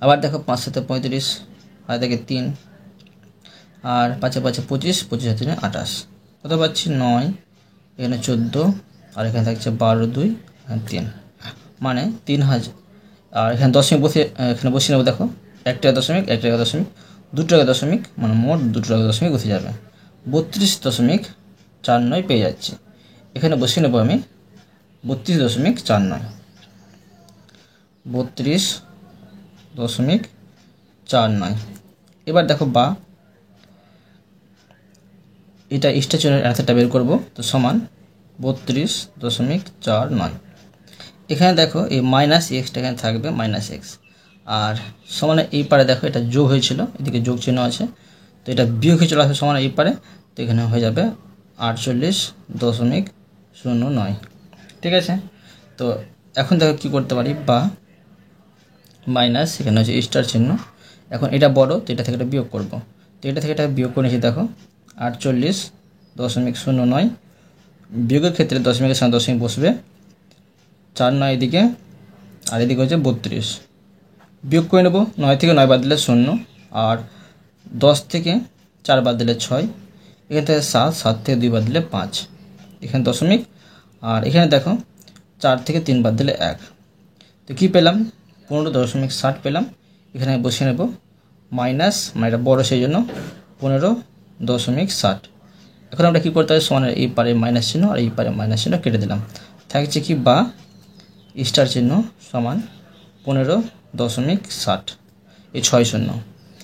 আবার দেখো 5 7 35, হাই থেকে 3, আর 5 5 25, 25 আর 3 28, কত পাচ্ছি? 9, এখানে 14, আর এখানে থাকছে 12 2 3, মানে 3000। আর এখানে দশমিক এখানে বসিয়ে নেবো। দেখো 1 টাকা দশমিক, 1 টাকা দশমিক, 2 টাকা দশমিক, মানে মোট 2 টাকা দশমিক বসে যাবে, 32.49 পেয়ে যাচ্ছে। এখানে বসিয়ে নেবো আমি 32.49, 32.49। এবার দেখো বা এটা স্টার চিহ্নের অ্যান্সারটা বের করব, তো সমান 32.49। এখানে দেখো এই মাইনাস এক্সটা এখানে থাকবে, মাইনাস এক্স, আর সমানে এই পারে দেখো এটা যোগ হয়েছিল, এদিকে যোগ চিহ্ন আছে, তো এটা বিয়োগ হয়ে চলে আসবে সমানে এই পারে, তো এখানে হয়ে যাবে 48.09, ঠিক আছে। তো এখন দেখো কি করতে পারি, বা মাইনাস এখানে হচ্ছে স্টার চিহ্ন, এখন এটা বড়, তো এটা থেকে এটা বিয়োগ করব, তো এটা থেকে এটা বিয়োগ করে নিয়েছি। দেখো 48.09 বিয়োগের ক্ষেত্রে দশমিকের সামনে দশমিক বসবে, 4 9 এদিকে, আর এদিকে হচ্ছে 32, বিয়োগ করে নেব। 9 থেকে 9 বাদ দিলে 0, আর 10 থেকে 4 বাদ দিলে 6, এখান থেকে 7, 7 থেকে 2 বাদ দিলে 5, এখানে দশমিক, আর এখানে দেখো 4 থেকে 3 বাদ দিলে 1, তো কী পেলাম? 15.60 পেলাম। এখানে বসিয়ে নেব মাইনাস, মানে এটা বড়ো সেই জন্য 15 0.60। এখন আমরা কী করতে হবে, সমানের এই পারে মাইনাস চিহ্ন আর এই পারে মাইনাস চিহ্ন কেটে দিলাম, থাকছে কি বা স্টার চিহ্ন সমান 15.60, এই 6 শূন্য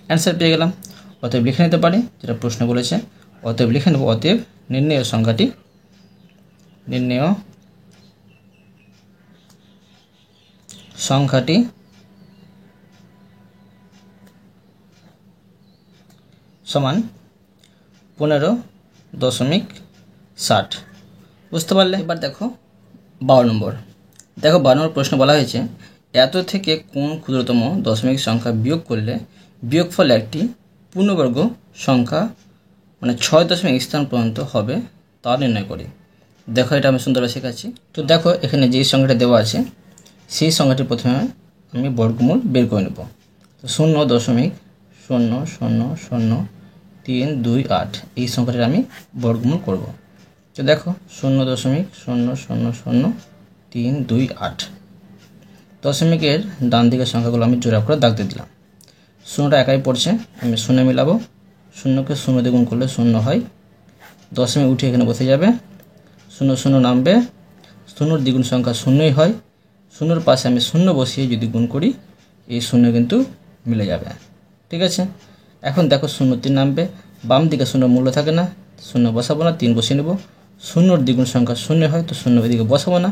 অ্যান্সার পেয়ে গেলাম। অতএব লিখে নিতে পারি যেটা প্রশ্ন বলেছে, অতএব লিখে নেব, অতএব নির্ণেয় সংখ্যাটি সমান 15.60। বুঝতে পারলে? এবার দেখো 12 নম্বর। দেখো 12 নম্বর প্রশ্ন বলা হয়েছে, এত থেকে কোন ক্ষুদ্রতম দশমিক সংখ্যা বিয়োগ করলে বিয়োগফল একটি পূর্ণবর্গ সংখ্যা মানে 6 দশমিক স্থান পর্যন্ত হবে তা নির্ণয় করি। দেখো এটা আমি সুন্দরভাবে শেখাচ্ছি। তো দেখো এখানে যে সংখ্যাটা দেওয়া আছে সেই সংখ্যাটি প্রথমে আমি বর্গমূল বের করে নেব। তো 0.000328 এই সংখ্যাটির আমি বর্গমূল করব। তো দেখো 0.000328, দশমিকের ডান দিকের সংখ্যাগুলো আমি জোড়া করে দাগ দিয়ে দিলাম। শূন্যটা একাই পড়ছে, আমি শূন্য মিলাবো, শূন্যকে শূন্য দিয়ে গুণ করলে শূন্য হয়, দশমিক উঠে এখানে বসে যাবে, 0 নামবে, শূন্যর দ্বিগুণ সংখ্যা শূন্যই হয়, শূন্যর পাশে আমি শূন্য বসিয়ে যদি গুণ করি এই শূন্য কিন্তু মিলে যাবে। ঠিক আছে, এখন দেখো 0 নামবে, বাম দিকে শূন্য মূল্য থাকে না, শূন্য বসাবো না, 3 বসিয়ে নেব, শূন্যর দ্বিগুণ সংখ্যা শূন্য হয়, তো শূন্য এদিকে বসাবো না,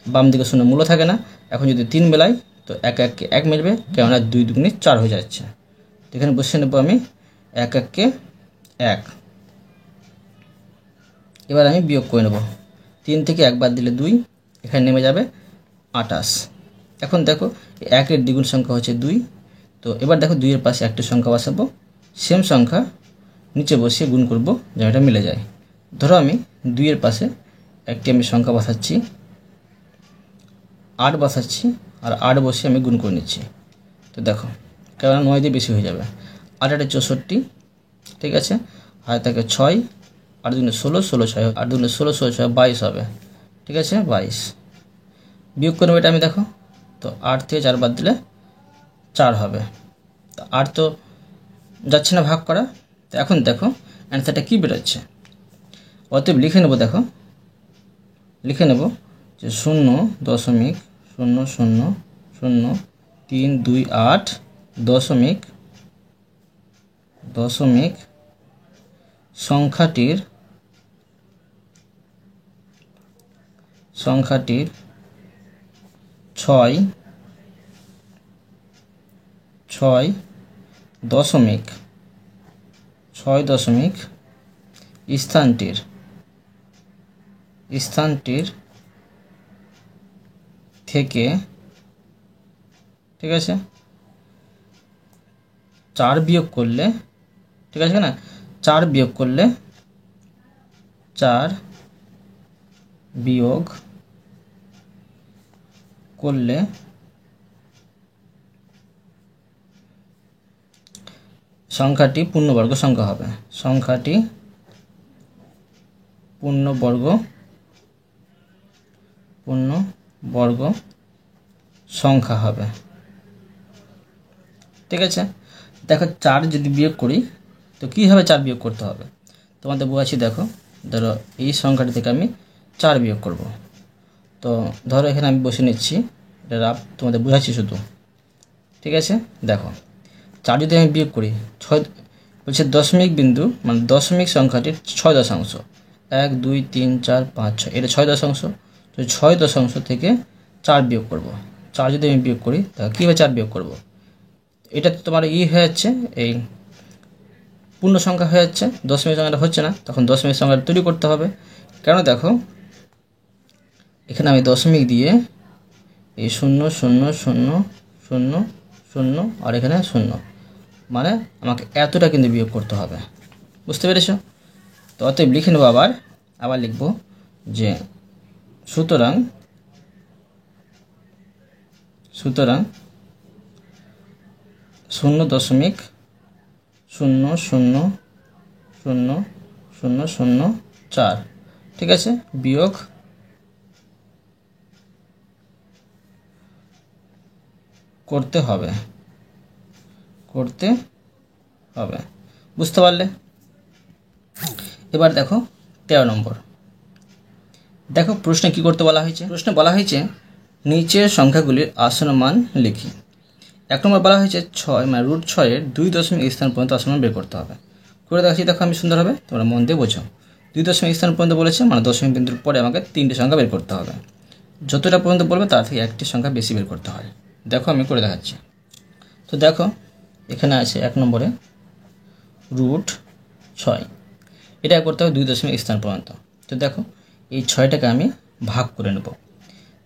বাম দিকে শূন্য মূল্য থাকে না, এখন যদি 3 মেলাই তো 1 1কে 1 মিলবে, কেননা 2 2 4 হয়ে যাচ্ছে। তো এখানে বসিয়ে নেব আমি 1 1কে 1। এবার আমি বিয়োগ করে নেব, 3 থেকে 1 বাদ দিলে 2, এখানে নেমে যাবে 28। এখন দেখো 1 এর দ্বিগুণ সংখ্যা হচ্ছে 2, তো এবার দেখো 2 এর পাশে একটা সংখ্যা বসাবো, সেম সংখ্যা নিচে বসিয়ে গুণ করব যেন এটা মিলে যায়। ধরো আমি 2 এর পাশে একটি আমি সংখ্যা বসাচ্ছি, 8 বসাচ্ছি, আর 8 বসিয়ে আমি গুণ করে নিচ্ছি। তো দেখো কেননা 9 দিয়ে বেশি হয়ে যাবে, 8 8 64, ঠিক আছে, আর থাকে 6, 8 2 16, 16 6, 8 2 16, 16 6 22 হবে, ঠিক আছে 22। বিয়োগ করবো এটা আমি, দেখো তো 8 থেকে 4 বাদ দিলে 4 হবে, তো 8 তো যাচ্ছে না ভাগ করা। তো এখন দেখো অ্যান্সারটা কী বেরোচ্ছে, অতএব লিখে নেব, দেখো লিখে নেব যে 0.00328 দশমিক সংখ্যাটির 6 দশমিক স্থানটির থেকে, ঠিক আছে, 4 বিয়োগ করলে, ঠিক আছে না, 4 বিয়োগ করলে সংখ্যাটি পূর্ণবর্গ সংখ্যা হবে, সংখ্যাটি পূর্ণবর্গ সংখ্যা হবে। ঠিক আছে, দেখো 4 যদি বিয়োগ করি তো কীভাবে 4 বিয়োগ করতে হবে তোমাদের বোঝাচ্ছি। দেখো ধরো এই সংখ্যাটি থেকে আমি 4 বিয়োগ করব, তো ধরো এখানে আমি বসে নিচ্ছি, এটা রাফ তোমাদের বোঝাচ্ছি শুধু। ঠিক আছে, দেখো 4 যদি আমি বিয়োগ করি, 6 বলছে দশমিক বিন্দু মানে দশমিক সংখ্যাটির 6 দশাংশ, 1 2 3 4 5 6, এটা 6 দশাংশ, তো 6 দশাংশ থেকে 4 বিয়োগ করব। 4 যদি আমি বিয়োগ করি তাহলে কীভাবে 4 বিয়োগ করব, এটা তো তোমার হয়ে যাচ্ছে, এই পূর্ণ সংখ্যা হয়ে যাচ্ছে, দশমিক সংখ্যাটা হচ্ছে না, তখন দশমিক সংখ্যাটা তৈরি করতে হবে। কেন দেখো এখানে আমি দশমিক দিয়ে এই 0 0 0 0 0 আর এখানে 0, মানে আমাকে এতটা কিন্তু বিয়োগ করতে হবে, বুঝতে পেরেছো? তো অতএব লিখে নেবো, আবার লিখব যে সুতরাং 0.0000004, ঠিক আছে, বিয়োগ করতে হবে, বুঝতে পারলে? এবার দেখো 13 নম্বর। দেখো প্রশ্নে কি করতে বলা হয়েছে। প্রশ্নে বলা হয়েছে নিচের সংখ্যাগুলির আসন্ন মান লিখি। 1 নম্বর বলা হয়েছে 6 মানে √6-এর 2 দশমিক স্থান পর্যন্ত আসন্ন মান বের করতে হবে। করে দেখাচ্ছি, দেখো আমি সুন্দরভাবে, তোমরা মন দিয়ে বোঝো। 2 দশমিক স্থান পর্যন্ত বলেছে মানে দশমিক বিন্দুর পরে আমাকে 3টে সংখ্যা বের করতে হবে। যতটা পর্যন্ত বলবে তার থেকে একটি সংখ্যা বেশি বের করতে হয়। দেখো আমি করে দেখাচ্ছি। তো দেখো এখানে আছে 1 নম্বরে √6, এটা করতে হবে 2 দশমিক স্থান পর্যন্ত। তো দেখো এই 6টাকে আমি ভাগ করে নেব।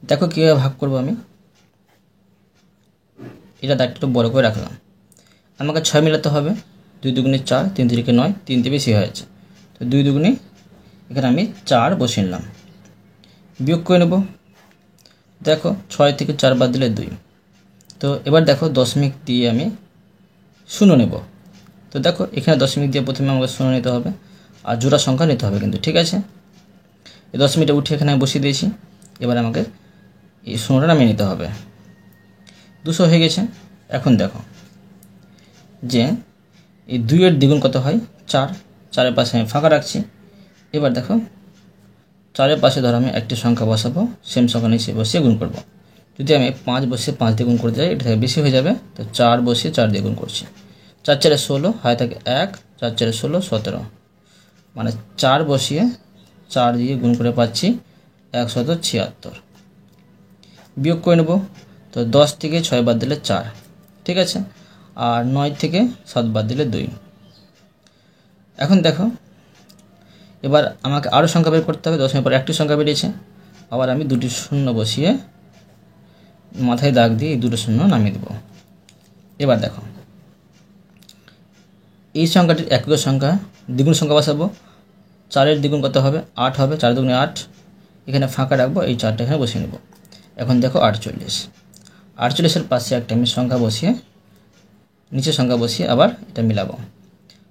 দেখো কীভাবে ভাগ করব আমি, এটা দাগটা একটু বড় করে রাখলাম। আমাকে 6 মিলাতে হবে, 2 দুগুণে 4, 3 3 9, 3তে বেশি হয়েছে, তো 2 দুগুণে এখানে আমি 4 বসিয়ে নিলাম। বিয়োগ করে নেব। দেখো 6 থেকে 4 বাদ দিলে 2। তো এবার দেখো দশমিক দিয়ে আমি 0 নেব। তো দেখো এখানে দশমিক দিয়ে প্রথমে আমাকে 0 নিতে হবে, আর জোড়া সংখ্যা নিতে হবে কিন্তু, ঠিক আছে। এই দশমিকটা উঠে এখানে আমি বসিয়ে দিয়েছি। এবার আমাকে এই 0টা নামিয়ে নিতে হবে। 200 হয়ে গেছে। এখন দেখো যে এই 2-এর দ্বিগুণ কত হয়, 4। 4-এর পাশে আমি ফাঁকা রাখছি। এবার দেখো 4-এর পাশে ধরো আমি একটি সংখ্যা বসাবো, সেম সংখ্যা নিচে বসিয়ে গুণ করব। যদি আমি 5 বসিয়ে 5 দিয়ে গুণ করতে যাই, এটা থেকে বেশি হয়ে যাবে, তো 4 বসিয়ে 4 দিয়ে গুণ করছি। 4 4 16, হাতে থাকে 1, 4 4 16 17, মানে 4 বসিয়ে 4 দিয়ে গুণ করে পাচ্ছি 176। বিয়োগ করে নেব। তো 10 থেকে 6 বাদ দিলে 4, ঠিক আছে, আর 9 থেকে 7 বাদ দিলে 2। এখন দেখো এবার আমাকে আরও সংখ্যা বের করতে হবে। 10-এর পর একটি সংখ্যা বেরিয়েছে, আবার আমি 2টি শূন্য বসিয়ে মাথায় দাগ দিয়ে এই 2টো শূন্য নামিয়ে দেব। এবার দেখো এই সংখ্যাটির একক সংখ্যা দ্বিগুণ সংখ্যা বসাবো। 4-এর দ্বিগুণ কত হবে, 8 হবে, 4 দুগুণে 8, এখানে ফাঁকা রাখবো, এই 4টা এখানে বসিয়ে নেব। এখন দেখো 48। 48-এর পাশে একটা আমি সংখ্যা বসিয়ে নিচে সংখ্যা বসিয়ে আবার এটা মিলাবো।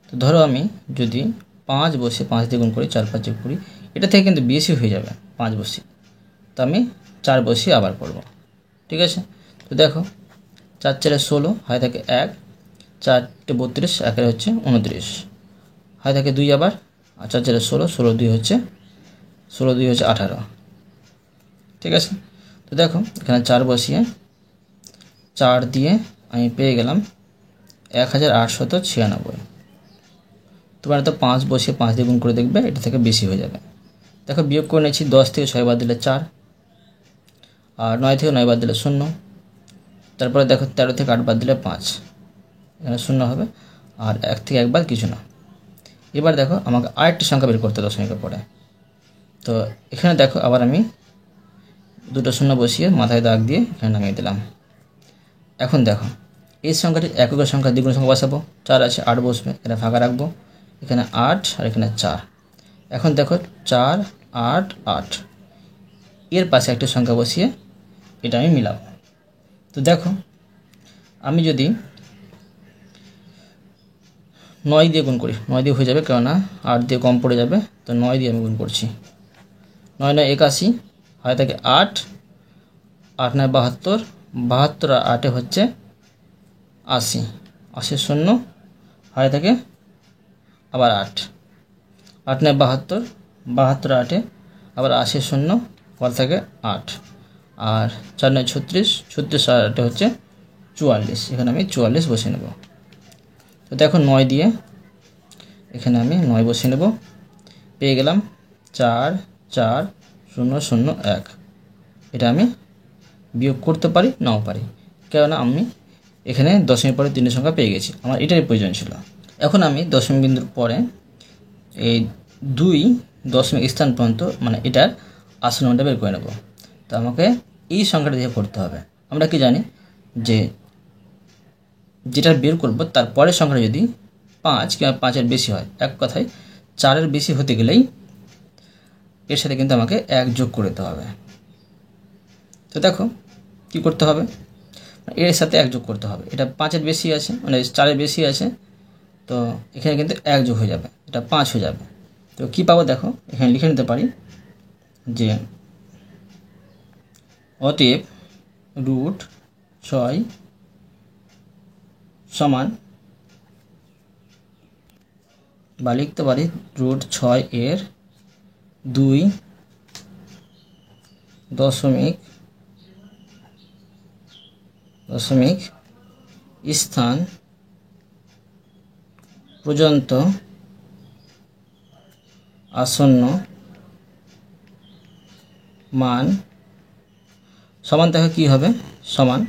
তো ধরো আমি যদি 5 বসে 5 দিয়ে গুণ করি, 4 5 20, এটা থেকে কিন্তু বেশি হয়ে যাবে 5 বসে, তো আমি 4 বসিয়ে আবার করব, ঠিক আছে। তো দেখো 4 4 16, হাতে থাকে 1, 4 32, 1 হচ্ছে 29, হাতে থাকে 2 আবার, আর 4 4 16, 16 2 হচ্ছে 18, ঠিক আছে। তো দেখো এখানে 4 বসিয়ে 4 দিয়ে আমি পেয়ে গেলাম 1896। তোমরা তো 5 বসিয়ে 5 দিয়ে গুণ করে দেখবে, এটা থেকে বেশি হয়ে যাবে। দেখো বিয়োগ করে নিয়েছি। 10 থেকে 6 বাদ দিলে 4, আর 9 থেকে 9 বাদ দিলে 0, তারপরে দেখো 13 থেকে 8 বাদ দিলে 5, এখানে 0 হবে, আর 1 থেকে 1 বাদ কিছু না। এবার দেখো আমাকে আরেকটি সংখ্যা বের করতে দশমিকের পরে। তো এখানে দেখো আবার আমি 2টো শূন্য বসিয়ে মাথায় দাগ দিয়ে এখানে নামিয়ে দিলাম। এখন দেখো এই সংখ্যাটির একক সংখ্যা দ্বিগুণ সংখ্যা বসাবো। 4 আছে, 8 বসবে, এটা ফাঁকা রাখবো, এখানে 8 আর এখানে 4। এখন দেখো 4 8 8, এর পাশে একটা সংখ্যা বসিয়ে এটা আমি মিলাবো। তো দেখো আমি যদি 9 দিয়ে গুণ করি, 9 দিয়ে হয়ে যাবে, কেননা 8 দিয়ে কম পড়ে যাবে, তো 9 দিয়ে আমি গুণ করছি। 9 9 81, হাতে থাকে 8, 8 9 72, 72 আর 8 হচ্ছে 80, 80 শূন্য, হাতে থাকে আবার 8, 8 9 72, 72 আর 8 আবার 80 শূন্য, পর থাকে 8, আর 4 9 36, 36 আর 8 হচ্ছে 44, এখানে আমি 44 বসিয়ে নেব। তো দেখো 9 দিয়ে এখানে আমি 9 বসিয়ে নেব, পেয়ে গেলাম 4 4 0 0 1। এটা আমি বিয়োগ করতে পারি, নাও পারি, কেননা আমি এখানে দশমিক পরে 3 সংখ্যা পেয়ে গেছি, আমার এটাই প্রয়োজন ছিল। এখন আমি দশমিক বিন্দুর পরে এই 2 দশমিক স্থান পর্যন্ত মানে এটার আসন্ন মানটা বের করে নেব। তো আমাকে এই সংখ্যাটা দিয়ে করতে হবে। আমরা কি জানি যে যেটা বের করব তার পরের সংখ্যাটা যদি 5 কিংবা 5-এর বেশি হয়, এক কথায় 4-এর বেশি হতে গেলেই এর সাথে কিন্তু আমাকে 1 যোগ করতে হবে। তো দেখো কি করতে হবে, এর সাথে 1 যোগ করতে হবে। এটা 5-এর বেশি আছে, মানে 4-এর বেশি আছে, তো এখানে কিন্তু 1 যোগ হয়ে যাবে, এটা 5 হয়ে যাবে। তো কি পাবো দেখো, এখানে লিখে নিতে পারি যে অতএব √6 সমান বা লিখতে পারি রুট 6 এর 2 দশমিক স্থান পর্যন্ত আসন্ন মান সমান। দেখো কী হবে, সমান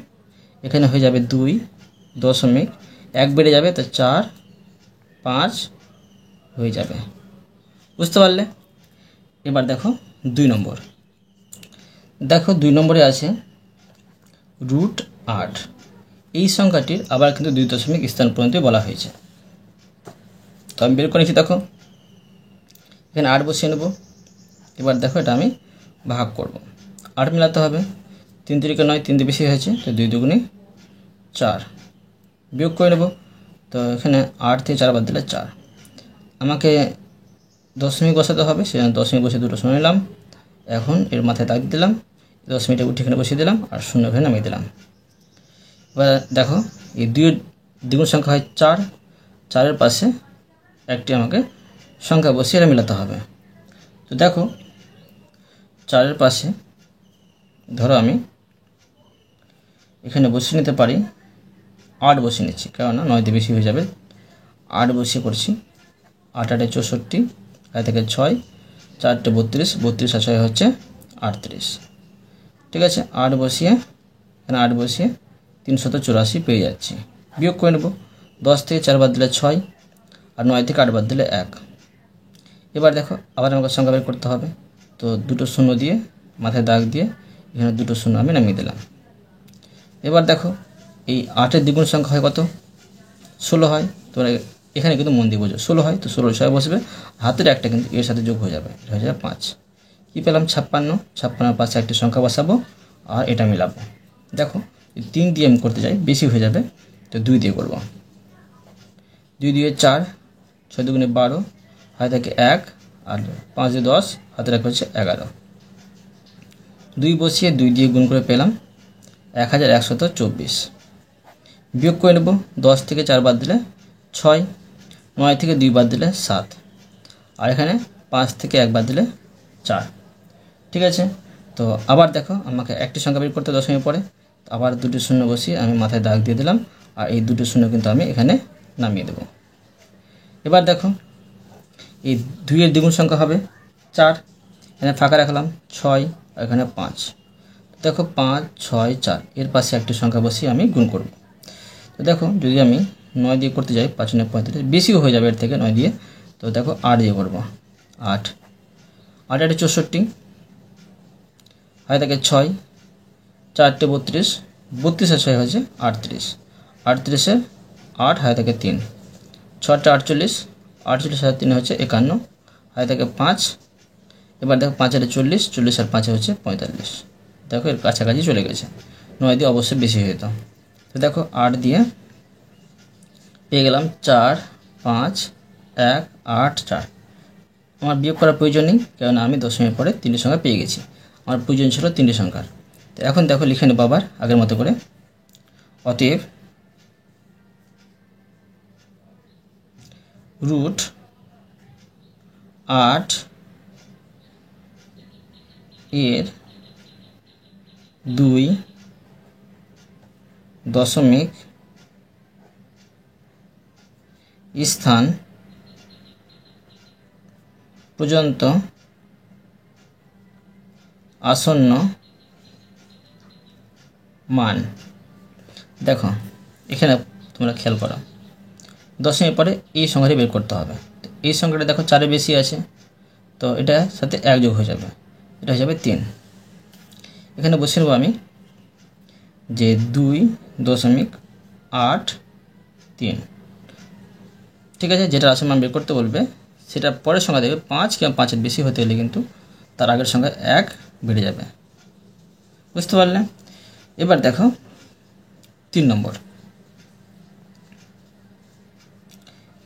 এখানে হয়ে যাবে 2 দশমিক 1 বেড়ে যাবে, তো 4 5 হয়ে যাবে। বুঝতে পারলে? এবার দেখো 2 নম্বর। দেখো 2 নম্বরে আছে রুট 8। এই সংখ্যাটির আবার কিন্তু 2 দশমিক স্থান পর্যন্ত বলা হয়েছে। তো আমি বের করেছি, দেখো এখানে 8 বসিয়ে নেব। এবার দেখো এটা আমি ভাগ করব, 8 মেলাতে হবে, 3 3 9, 3 দিয়ে বেশি হয়েছে, তো 2 2 4 বিয়োগ করে নেব। তো এখানে 8 থেকে 4 বাদ দিলে 4। আমাকে দশমিক বসাতে হবে, সেজন্য দশমিক বসে দুটো শূন্য নিলাম। এখন এর মাথায় দাগ দিলাম, দশমিকটা উঠে এখানে বসিয়ে দিলাম আর শূন্য এখানে নামিয়ে দিলাম। এবার দেখো এই 2 দ্বিগুণ সংখ্যা হয় 4, 4-এর পাশে একটি আমাকে সংখ্যা বসিয়ে এটা মেলাতে হবে। তো দেখো 4-এর পাশে ধরো আমি এখানে বসিয়ে নিতে পারি 8 বসিয়ে নিচ্ছি, কেননা 9 দিয়ে বেশি হয়ে যাবে। 8 বসিয়ে করছি, 8 8 64, আর থেকে 6 4 32, 32 আর 6 হচ্ছে 38। ঠিক আছে, 8 বসিয়ে এখানে 8 বসিয়ে 384 পেয়ে যাচ্ছি। বিয়োগ করে নেব, 10 থেকে 4 বাদ দিলে 6, আর 9 থেকে 8 বাদ দিলে 1। এবার দেখো আবার আমাকে সংখ্যা বের করতে হবে। তো দুটো শূন্য দিয়ে মাথায় দাগ দিয়ে এখানে দুটো শূন্য আমি নামিয়ে দিলাম। এবার দেখো এই 8-এর দ্বিগুণ সংখ্যা হয় কত? 16 হয়। তোমরা এখানে কিন্তু মন দিয়ে বোঝো, 16 হয়, তো 16 ছয় বসবে, হাতের একটা কিন্তু এর সাথে যোগ হয়ে যাবে, এটা হয়ে যাবে 5। কী পেলাম? 56। 56-এর পাশে একটি সংখ্যা বসাবো আর এটা মিলাবো। দেখো 3 দিয়ে আমি করতে যাই, বেশি হয়ে যাবে, তো 2 দিয়ে করব। 2 দিয়ে 4, 6 2 12, হাতে থাকে 1, আর 5 দিয়ে 10, হাতে রাখা হচ্ছে 11। 2 বসিয়ে 2 দিয়ে গুণ করে পেলাম 1124। বিয়োগ করে নেব, 10 থেকে 4 বাদ দিলে 6, 9 থেকে 2 বাদ দিলে 7, আর এখানে 5 থেকে 1 বাদ দিলে 4। ঠিক আছে, তো আবার দেখো আমাকে একটি সংখ্যা বের করতে দশমিক পরে, আবার দুটি শূন্য বসিয়ে আমি মাথায় দাগ দিয়ে দিলাম, আর এই দুটো শূন্য কিন্তু আমি এখানে নামিয়ে দেব। এবার দেখো এই 2-এর দ্বিগুণ সংখ্যা হবে 4, এখানে ফাঁকা রাখলাম 6, আর এখানে 5। দেখো 5 6 4, এর পাশে একটি সংখ্যা বসিয়ে আমি গুণ করব। তো দেখো যদি আমি 9 দিয়ে করতে যাই, 5 9 35, বেশিও হয়ে যাবে এর থেকে 9 দিয়ে, তো দেখো 8 দিয়ে করবো। 8 8 8 64, হাতে থাকে 6, 4 32, 32 আর 6 হয়েছে 38, 38-এর 8, হাতে থাকে 3, 6 48, 48 আর 3 হচ্ছে 51, হাতে থাকে 5। এবার দেখো 5 আর 40, 40 আর 5 হচ্ছে 45। দেখো এর কাছাকাছি চলে গেছে, 9 দিয়ে অবশ্যই বেশি হয়ে যেত। তো দেখো 8 দিয়ে পেয়ে গেলাম 4 5 1 8 4। আমার বিয়োগ করার প্রয়োজন নেই, কারণ আমি দশমিক পরে 3টি সংখ্যা পেয়ে গেছি। আমার প্রয়োজন ছিল 3টি সংখ্যার। তো এখন দেখো লিখে নেব আবার আগের মতো করে। অতএব রুট 8 এর 2 দশমিক স্থান পর্যন্ত আসন্ন মান। দেখো এখানে তোমরা খেয়াল করো, দশমিক পরে এই সংখ্যাটি বের করতে হবে। তো এই সংখ্যাটা দেখো 4-এর বেশি আছে, তো এটার সাথে 1 যোগ হয়ে যাবে, এটা হয়ে যাবে 3। এখানে বসে নেব আমি যে 2.83। ঠিক আছে, যেটা আসল মান বের করতে বলবে সেটা পরের সংখ্যা দেবে 5 কিংবা 5-এর বেশি হতে হলে কিন্তু তার আগের সংখ্যা 1 বেড়ে যাবে। বুঝতে পারলে? এবার দেখো 3 নম্বর।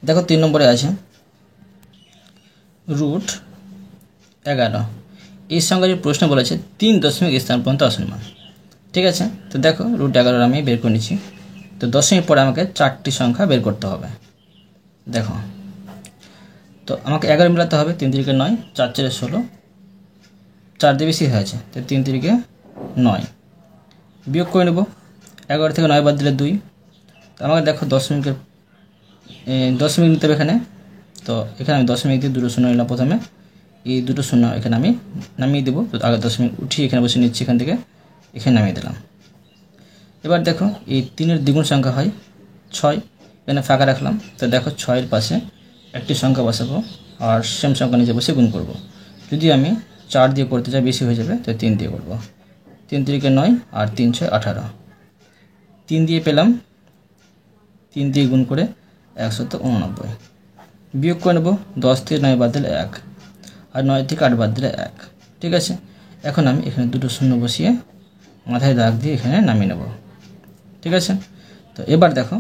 দেখো 3 নম্বরে আছে রুট 11। এই সংখ্যাটি প্রশ্ন বলেছে 3 দশমিক স্থান পর্যন্ত আসন্ন মান। ঠিক আছে, তো দেখো রুট 11 আমি বের করে নিচ্ছি। তো দশমিক পরে আমাকে 4টি সংখ্যা বের করতে হবে। দেখো তো আমাকে 11 মিলাতে হবে। 3 3 9, 4 4 16, 4 দিয়ে বেশি হয়েছে, তো 3 3 9। বিয়োগ করে নেব। 11 থেকে 9 বাদ দিলে 2। তো আমাকে দেখো দশমিক নিতে হবে এখানে। তো এখানে আমি দশমিক দিয়ে দুটো শূন্য নিলাম প্রথমে। এই দুটো শূন্য এখানে আমি নামিয়ে দেবো। তো আগে দশমিক উঠিয়ে এখানে বসে নিচ্ছি, এখান থেকে এখানে নামিয়ে দিলাম। এবার দেখো এই 3-এর দ্বিগুণ সংখ্যা হয় 6, এখানে ফাঁকা রাখলাম। তো দেখো 6-এর পাশে একটি সংখ্যা বসাবো আর সেম সংখ্যা নিচে বসে গুণ করব। যদি আমি 4 দিয়ে করতে চাই বেশি হয়ে যাবে, তো 3 দিয়ে করব। 3 3 9 আর 3 6 18। 3 দিয়ে পেলাম, 3 দিয়ে গুণ করে 189। বিয়োগ করে নেব। 10 থেকে 9 বাদ দিলে 1, আর 9 থেকে 8 বাদ দিলে 1। ঠিক আছে, এখন আমি এখানে দুটো শূন্য বসিয়ে মাথায় দাগ দিয়ে এখানে নামিয়ে নেব। ঠিক আছে, তো এবার দেখো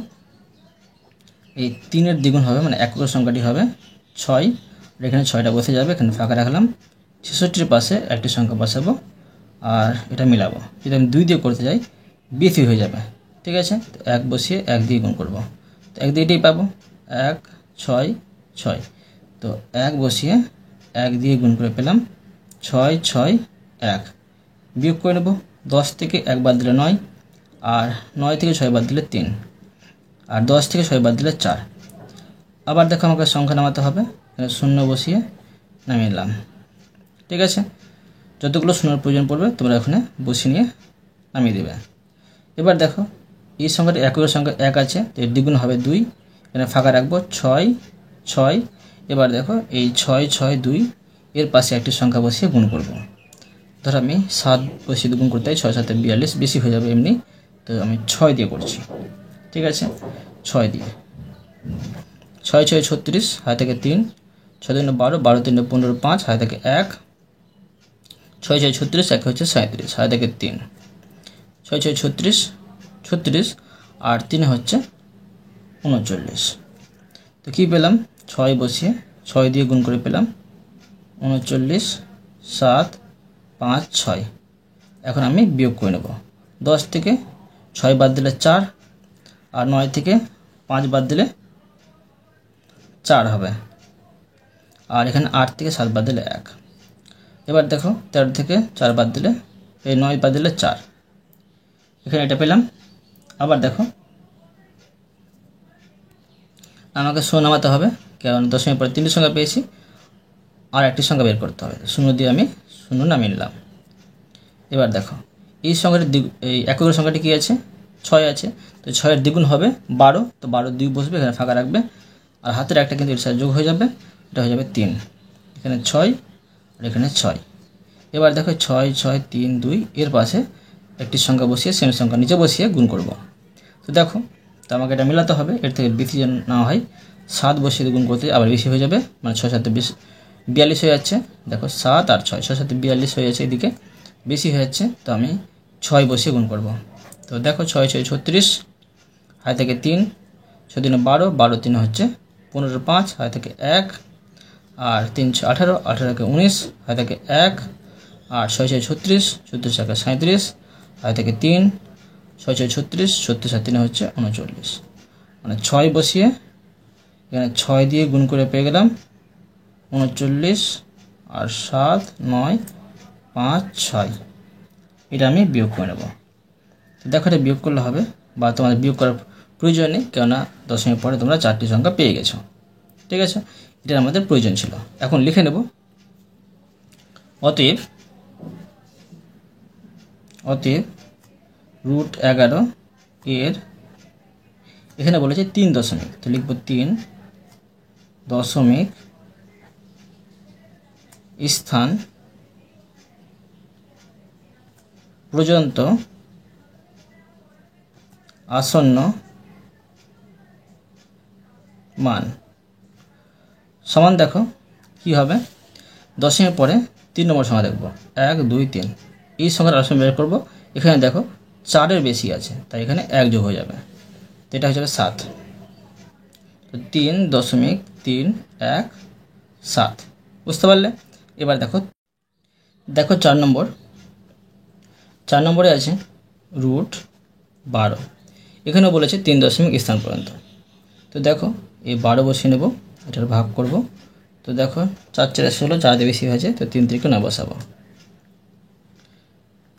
এই 3-এর দ্বিগুণ হবে, মানে একক সংখ্যাটি হবে 6, আর এখানে 6টা বসে যাবে, এখানে ফাঁকা রাখলাম। 66-এর পাশে একটি সংখ্যা বসাবো আর এটা মিলাবো। যদি আমি 2 দিয়ে করতে যাই বেশি হয়ে যাবে। ঠিক আছে, তো 1 বসিয়ে 1 দিয়ে গুণ করব। তো 1 দিয়ে এটাই পাবো, 1 6 6। তো 1 বসিয়ে 1 দিয়ে গুণ করে পেলাম 6 6 1। বিয়োগ করে নেব। 10 থেকে 1 বাদ দিলে 9, আর 9 থেকে 6 বাদ দিলে 3, আর 10 থেকে 6 বাদ দিলে 4। আবার দেখো আমাকে সংখ্যা নামাতে হবে, এখানে শূন্য বসিয়ে নামিয়ে নিলাম। ঠিক আছে, যতগুলো শূন্যর প্রয়োজন পড়বে তোমরা এখানে বসিয়ে নিয়ে নামিয়ে দেবে। এবার দেখো এই সংখ্যাটি একের সংখ্যা 1 আছে, তো এর দ্বিগুণ হবে 2, এখানে ফাঁকা রাখবো 6 6। এবার দেখো এই 6 6 2, এর পাশে একটি সংখ্যা বসিয়ে গুণ করব। ধর আমি 7 বসিয়ে গুণ করতে 6 7 42, বেশি হয়ে যাবে এমনি, তো আমি 6 দিয়ে করছি। ঠিক আছে, 6 দিয়ে 6 6 36, হাতে থেকে 3, 6 3 12, 12 3 15, 5, হাতে থেকে 1, 6 6 36, 1 হচ্ছে 37, হাতে থেকে 3, 6 6 36 36, আর 3 হচ্ছে 39। তো কী পেলাম, 6 বসিয়ে 6 দিয়ে গুণ করে পেলাম 39 7 5 6। এখন আমি বিয়োগ করে নেব। 10 থেকে 6 বাদ দিলে 4, আর 9 থেকে 5 বাদ দিলে 4 হবে, আর এখানে 8 থেকে 7 বাদ দিলে 1। এবার দেখো 13 থেকে 4 বাদ দিলে, এই 9 বাদ দিলে 4, এখানে এটা পেলাম। আবার দেখো আমাকে শূন্য নামাতে হবে, কারণ দশমিক পরে 3টি সংখ্যা পেয়েছি, আর একটি সংখ্যা বের করতে হবে। শূন্য দিয়ে আমি শূন্য নামিয়ে নিলাম। এবার দেখো এই সংখ্যাটি এই এককের সংখ্যাটি কী আছে, 6 আছে, তো 6-এর দ্বিগুণ হবে 12, তো 12 2 বসবে, এখানে ফাঁকা রাখবে, আর হাতের একটা কিন্তু এর সাথে যোগ হয়ে যাবে, এটা হয়ে যাবে 3, এখানে 6 আর এখানে 6। এবার দেখো 6 6 3 2, এর পাশে একটি সংখ্যা বসিয়ে সেম সংখ্যা নিচে বসিয়ে গুণ করব। তো দেখো, তো আমাকে এটা মেলাতে হবে, এর থেকে বেশি যেন না হয়। 7 বসিয়ে গুণ করতে আবার বেশি হয়ে যাবে, মানে 6 7 42 হয়ে যাচ্ছে। দেখো 7 আর 6, 6 7 42 হয়ে যাচ্ছে, এদিকে বেশি হয়ে যাচ্ছে, তো আমি 6 বসিয়ে গুণ করব। তো দেখো 6 6 36, হাতে থেকে 3, 6 3 12, 12 3 হচ্ছে 15 5, হাতে থেকে 1, আর 3 6 18, 18 কে 19, হাতে থেকে 1, আর 6 6 36, 36 কে 37, হাতে থেকে 3, 6 6 36, 36 আর 3 হচ্ছে 39। মানে 6 বসিয়ে এখানে 6 দিয়ে গুণ করে পেয়ে গেলাম 39, আর 7 9 5 6। এটা আমি বিয়োগ করে নেব। তো দেখো এটা বিয়োগ করলে হবে, বা তোমাদের বিয়োগ করার প্রয়োজন নেই, কেননা দশমিক পরে তোমরা 4টি সংখ্যা পেয়ে গেছো। ঠিক আছে, এটা আমাদের প্রয়োজন ছিল। এখন লিখে নেব, অতএব √11 এর, এখানে বলেছে 3 দশমিক, তো লিখব 3 দশমিক স্থান পর্যন্ত আসন্ন মান সমান। দেখো কি হবে, দশমিকের পরে 3 নম্বর সংখ্যা দেখব, 1 2 3, এই সংখ্যার আসন বের করব। এখানে দেখো 4-এর বেশি আছে, তাই এখানে 1 যোগ হয়ে যাবে, তো এটা হয়ে যাবে 7। তো 3.317, বুঝতে পারলে। এবার দেখো 4 নম্বরে আছে √12, এখানেও বলেছে 3 দশমিক স্থান পর্যন্ত। তো দেখো এই 12 বসিয়ে নেব, এটার ভাগ করব, তো তো দেখো 4 4 16, 4 দিয়ে বেশি হয়েছে, তো 3 থেকে 9 বসাবো।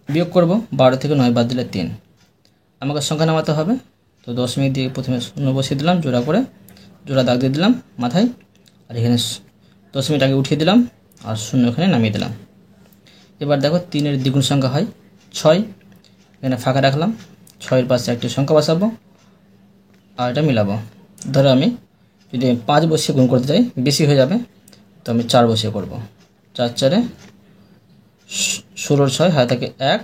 বিয়োগ করব, 12 থেকে 9 বাদ দিলে 3। আমাকে সংখ্যা নামাতে হবে, তো দশমিক দিয়ে প্রথমে 0 বসিয়ে দিলাম, জোড়া করে জোড়া দাগ দিয়ে দিলাম মাথায়, আর এখানে দশমিক আগে উঠিয়ে দিলাম আর 0 এখানে নামিয়ে দিলাম। এবার দেখো 3-এর দ্বিগুণ সংখ্যা হয় 6, এখানে ফাঁকা রাখলাম, 6-এর পাশে একটি সংখ্যা বসাবো আর এটা মিলাবো। ধরো আমি যদি 5 বসিয়ে গুণ করতে চাই, বেশি হয়ে যাবে, তো আমি 4 বসিয়ে করব। 4 4 16, 6 হাতে থাকে 1,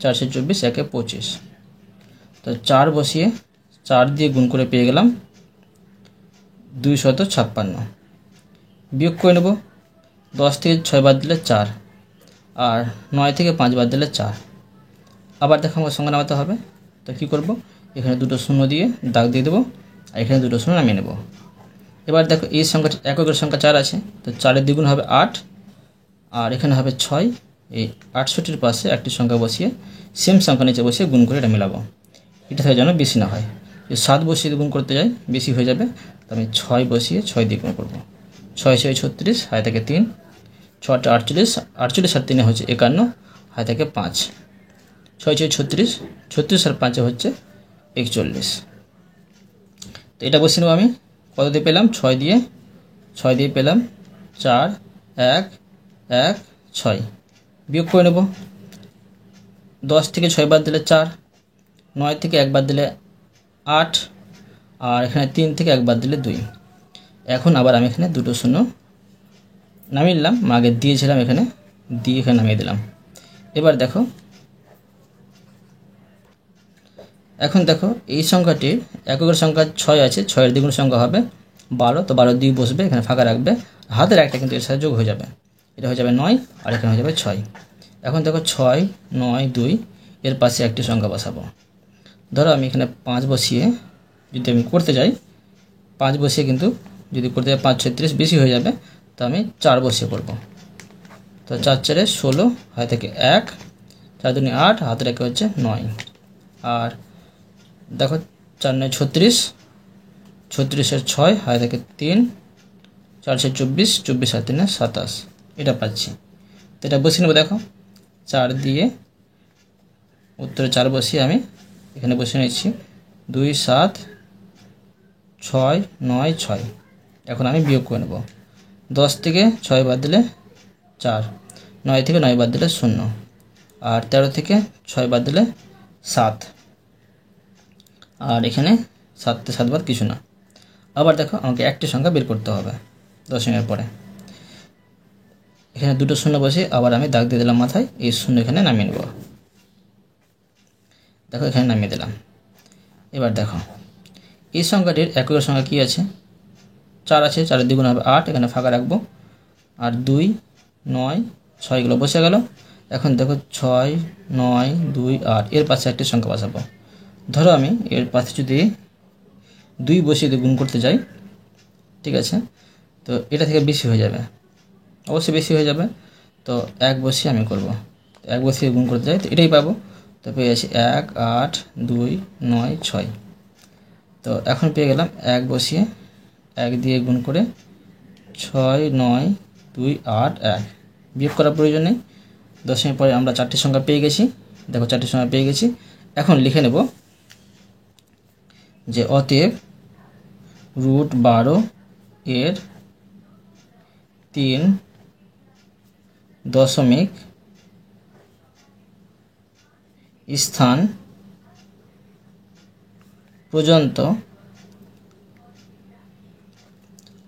4 24, 1 25। তো 4 বসিয়ে 4 দিয়ে গুণ করে পেয়ে গেলাম 256। বিয়োগ করে নেব, 10 থেকে 6 বাদ দিলে 4, আর 9 থেকে 5 বাদ দিলে 4। আবার দেখো আমাকে সংখ্যা নামাতে হবে, তো কী করব, এখানে 2 শূন্য দিয়ে দাগ দিয়ে দেবো আর এখানে 2 শূন্য নামিয়ে নেব। এবার দেখো এই সংখ্যাটি এককের সংখ্যা 4 আছে, তো 4-এর দ্বিগুণ হবে 8, আর এখানে হবে 6। এই 68-এর পাশে একটি সংখ্যা বসিয়ে সেম সংখ্যা নিচে বসিয়ে গুণ করে এটা মিলাবো। এটা থেকে যেন বেশি না হয়, যদি 7 বসিয়ে গুণ করতে যাই বেশি হয়ে যাবে, তো আমি 6 বসিয়ে 6 দিয়ে গুণ করবো। 6 6 36, হাতে থাকে 3, 6 48, 48 আর 3 হচ্ছে 51, হাতে থাকে 5। 6 6 36, 36 আর 5 হচ্ছে 41। তো এটা বসিয়ে নেব আমি, কত দিয়ে পেলাম, 6 দিয়ে পেলাম 4 1 1 6। বিয়োগ করে নেব, 10 থেকে 6 বাদ দিলে 4, 9 থেকে 1 বাদ দিলে 8, আর এখানে 3 থেকে 1 বাদ দিলে 2। এখন আবার আমি এখানে 2 শূন্য নামিয়ে নিলাম, আগে দিয়েছিলাম এখানে দিয়ে এখানে নামিয়ে দিলাম। এবার দেখো, এখন দেখো এই সংখ্যাটির এককের সংখ্যা 6 আছে, 6-এর দ্বিগুণ সংখ্যা হবে 12, তো 12 দিয়ে বসবে, এখানে ফাঁকা রাখবে, হাতের একটা কিন্তু এর সাথে যোগ হয়ে যাবে, এটা হয়ে যাবে 9 আর এখানে হয়ে যাবে 6। এখন দেখো 6 9 2, এর পাশে একটি সংখ্যা বসাবো। ধরো আমি এখানে 5 বসিয়ে যদি আমি করতে যাই, 5 বসিয়ে কিন্তু যদি করতে যাই 5 36 বেশি হয়ে যাবে, তো আমি 4 বসিয়ে করব। তো 4 4 16, হাতে থেকে 1, 4 2 8, হাতে রেখে হচ্ছে 9, আর দেখো 4 9 36, 36 6, হাতে থেকে 3, 4 6 24, 24 আর 3 27, এটা পাচ্ছি। তো এটা বসিয়ে নেব, দেখো 4 দিয়ে উত্তরে 4 বসিয়ে আমি এখানে বসিয়ে নিচ্ছি 2 7 6 9 6। এখন আমি বিয়োগ করে নেব, 10 থেকে 6 বাদ দিলে 4, 9 থেকে 9 বাদ দিলে 0, আর 13 থেকে 6 বাদ দিলে 7, আর এখানে 7 থেকে 7 বাদ কিছু না। আবার দেখো আমাকে একটি সংখ্যা বের করতে হবে দশমিকের পরে, এখানে 2 শূন্য বসে আবার আমি দাগ দিয়ে দিলাম মাথায়, এই 0 এখানে নামিয়ে নেব। দেখো এখানে নামিয়ে দিলাম। এবার দেখো এই সংখ্যাটির এককের সংখ্যা কী আছে, 4 আছে, 4-এর দ্বিগুণ হবে 8, এখানে ফাঁকা রাখবো, আর 2 9 6 এগুলো বসে গেল। এখন দেখো 6 9 2 8, এর পাশে একটি সংখ্যা বসাবো। ধরো আমি এর পাশে যদি 2 বসিয়ে দিয়ে গুণ করতে যাই, ঠিক আছে, তো এটা থেকে বেশি হয়ে যাবে, অবশ্যই বেশি হয়ে যাবে, তো 1 বসিয়ে আমি করব। 1 বসিয়ে গুণ করতে যাই তো এটাই পাবো, তো পেয়ে যাচ্ছি 1 8 2 9 6। তো এখন পেয়ে গেলাম 1 বসিয়ে 1 দিয়ে গুণ করে 6 9 2 8 1। বিয়োগ করার প্রয়োজন নেই, দশমিক পরে আমরা 4টি সংখ্যা পেয়ে গেছি। দেখো 4টি সংখ্যা পেয়ে গেছি। এখন লিখে নেব যে অতএব √12 এর 3 দশমিক স্থান পর্যন্ত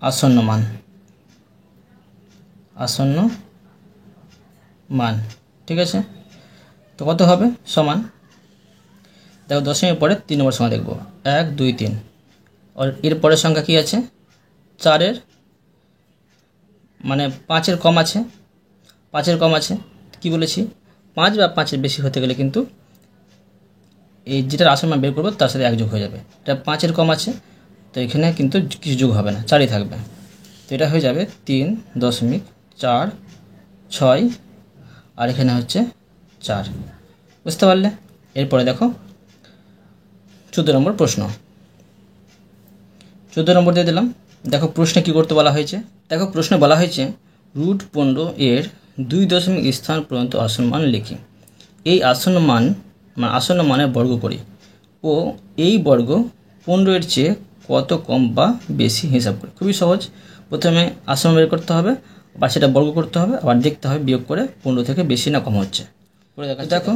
আসন্ন মান, ঠিক আছে। তো কত হবে, সমান, দেখো দশমিক পরে 3 নম্বর সংখ্যা দেখব, 1 2 3, আর এর পরের সংখ্যা কি আছে, 4-এর মানে 5-এর কম আছে, 5-এর কম আছে, কি বলেছি 5 বা 5-এর বেশি হতে গেলে কিন্তু এই যেটার আসল মান বের করবো তার সাথে 1 যোগ হয়ে যাবে। এটা 5-এর কম আছে, তো এখানে কিন্তু কিছু যোগ হবে না, 4ই থাকবে, তো এটা হয়ে যাবে 3.46, আর এখানে হচ্ছে 4, বুঝতে পারলে। এরপরে দেখো 14 নম্বর প্রশ্ন, 14 নম্বর দিয়ে দিলাম। দেখো প্রশ্নে কি করতে বলা হয়েছে। দেখো প্রশ্নে বলা হয়েছে √15 এর 2 দশমিক স্থান পর্যন্ত আসন্ন মান লিখি। এই আসন্ন মানের বর্গ করি ও এই বর্গ 15 এর চেয়ে কত কম বা বেশি হিসাব করি। খুবই সহজ। প্রথমে আসন্ন বের করতে হবে, আবার সেটা বর্গ করতে হবে, আবার দেখতে হবে বিয়োগ করে 15 থেকে বেশি না কম হচ্ছে। করে দেখো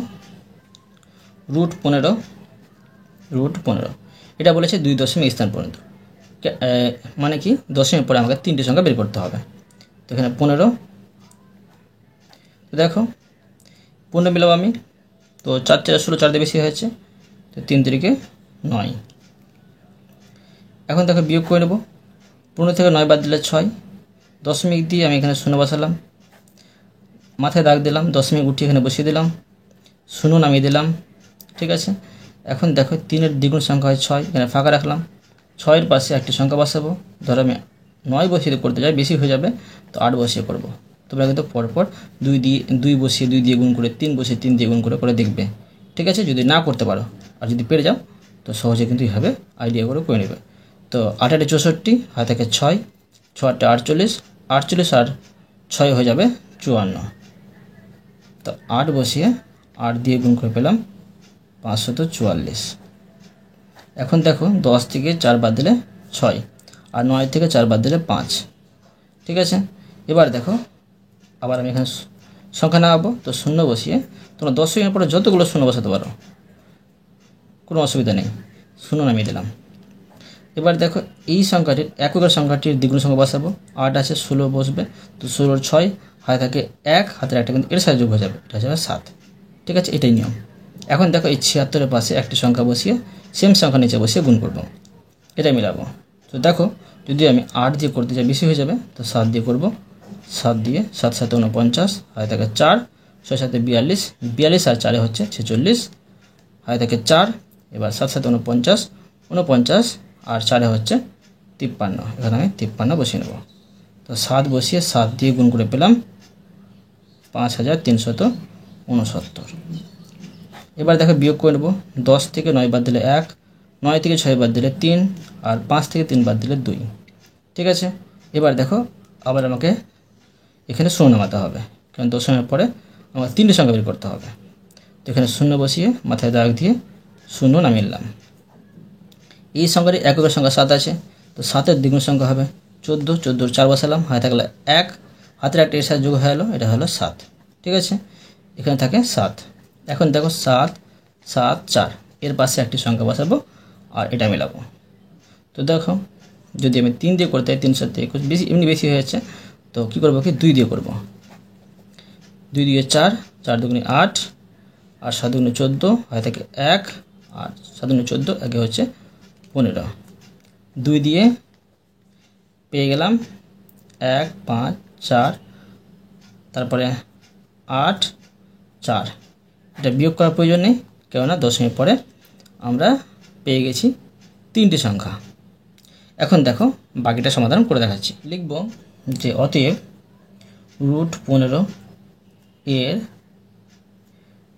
√15 এটা বলেছে 2 দশমিক স্থান পর্যন্ত, মানে কি দশমিক পরে আমাকে 3টে সংখ্যা বের করতে হবে। তো এখানে 15, তো দেখো 15 মিলাবো আমি, তো 4 4 16, 4 দিয়ে বেশি হয়েছে, তো 3 3 9। এখন দেখো বিয়োগ করে নেব। 15 থেকে 9 বাদ দিলে 6, দশমিক দিয়ে আমি এখানে 0 বসালাম, মাথায় দাগ দিলাম, দশমিক উঠিয়ে এখানে বসিয়ে দিলাম, 0 নামিয়ে দিলাম। ঠিক আছে, এখন দেখো 3-এর দ্বিগুণ সংখ্যা হয় 6, এখানে ফাঁকা রাখলাম। 6-এর পাশে একটি সংখ্যা বসাবো। ধরো আমি 9 বসিয়ে করতে যাই, বেশি হয়ে যাবে, তো 8 বসিয়ে করব। তোমরা কিন্তু পরপর 2 বসিয়ে 2 দিয়ে গুণ করে, 3 বসিয়ে 3 দিয়ে গুণ করে দেখবে। ঠিক আছে, যদি না করতে পারো আর যদি পেরে যাও তো সহজে কিন্তু এইভাবে আইডিয়া করে নেবে। তো 8 8 64, হাতে থেকে 6, 6 8 48, 48 আর 6 হয়ে যাবে 54। তো 8 বসিয়ে 8 দিয়ে গুণ করে পেলাম 544। এখন দেখো 10 থেকে 4 বাদ দিলে 6, আর 9 থেকে 4 বাদ দিলে 5। ঠিক আছে, এবার দেখো আবার আমি এখানে সংখ্যা নামাবো, তো 0 বসিয়ে তোমরা দশমিকের পরে যতগুলো 0 বসাতে পারো, কোনো অসুবিধা নেই, 0 নামিয়ে দিলাম। এবার দেখো এই সংখ্যাটির এককের সংখ্যাটির দ্বিগুণ সংখ্যা বসাবো। 8 আছে, 16 বসবে, তো 16 6, হাতে থাকে 1, হাতের একটা কিন্তু এর সাথে যোগ হয়ে যাবে, এটা হয়ে যাবে 7। ঠিক আছে, এটাই নিয়ম। এখন দেখো এই 76-এর পাশে একটি সংখ্যা বসিয়ে সেম সংখ্যা নিচে বসিয়ে গুণ করব, এটাই মিলাবো। তো দেখো যদি আমি 8 দিয়ে করতে চাই বেশি হয়ে যাবে, তো 7 দিয়ে করব। 7 দিয়ে 7 7 49, হাতে থাকে 4, 6 7 42, 42 আর 4 হচ্ছে 46, হাতে থাকে 4। এবার 7 7 49, 49 আর 4 হচ্ছে 53, এখানে আমি 53 বসিয়ে নেব। তো 7 বসিয়ে 7 দিয়ে গুণ করে পেলাম 5369। এবার দেখো বিয়োগ করে নেব। 10 থেকে 9 বাদ দিলে 1, 9 থেকে 6 বাদ দিলে 3, আর 5 থেকে 3 বাদ দিলে 2। ঠিক আছে, এবার দেখো আবার আমাকে এখানে 0 নামাতে হবে, কারণ দশমিকের পরে আমাকে 3টে সংখ্যা বের করতে হবে। তো এখানে 0 বসিয়ে মাথায় দাগ দিয়ে 0 নামিয়ে নিলাম। এই সংখ্যাটি এককের সংখ্যা 7 আছে, তো 7-এর দ্বিগুণ সংখ্যা হবে 14, 14 4 বসালাম, হাতে থাকলে 1, হাতের একটা এর সাথে যোগ হয়ে গেলো, এটা হলো 7। ঠিক আছে, এখানে থাকে 7। এখন দেখো 7 7 4, এর পাশে একটি সংখ্যা বসাবো আর এটা মেলাবো। তো দেখো যদি আমি 3 দিয়ে করতে 3 7 21, বেশি এমনি বেশি হয়েছে, তো কী করবো কি 2 দিয়ে করব। 2 দিয়ে 4, 4 দুগুণে 8, আর 7 দুগুণে 14, হাতে থাকে 1, আর 7 দুগুণে 14, আগে হচ্ছে 15। 2 দিয়ে পেয়ে গেলাম 1 5 4, তারপরে 8 4। এটা বিয়োগ করার প্রয়োজন নেই, কেননা দশমিক পরে আমরা পেয়ে গেছি 3টে সংখ্যা। এখন দেখো বাকিটা সমাধান করে দেখাচ্ছি। লিখব যে অতএব √15 এর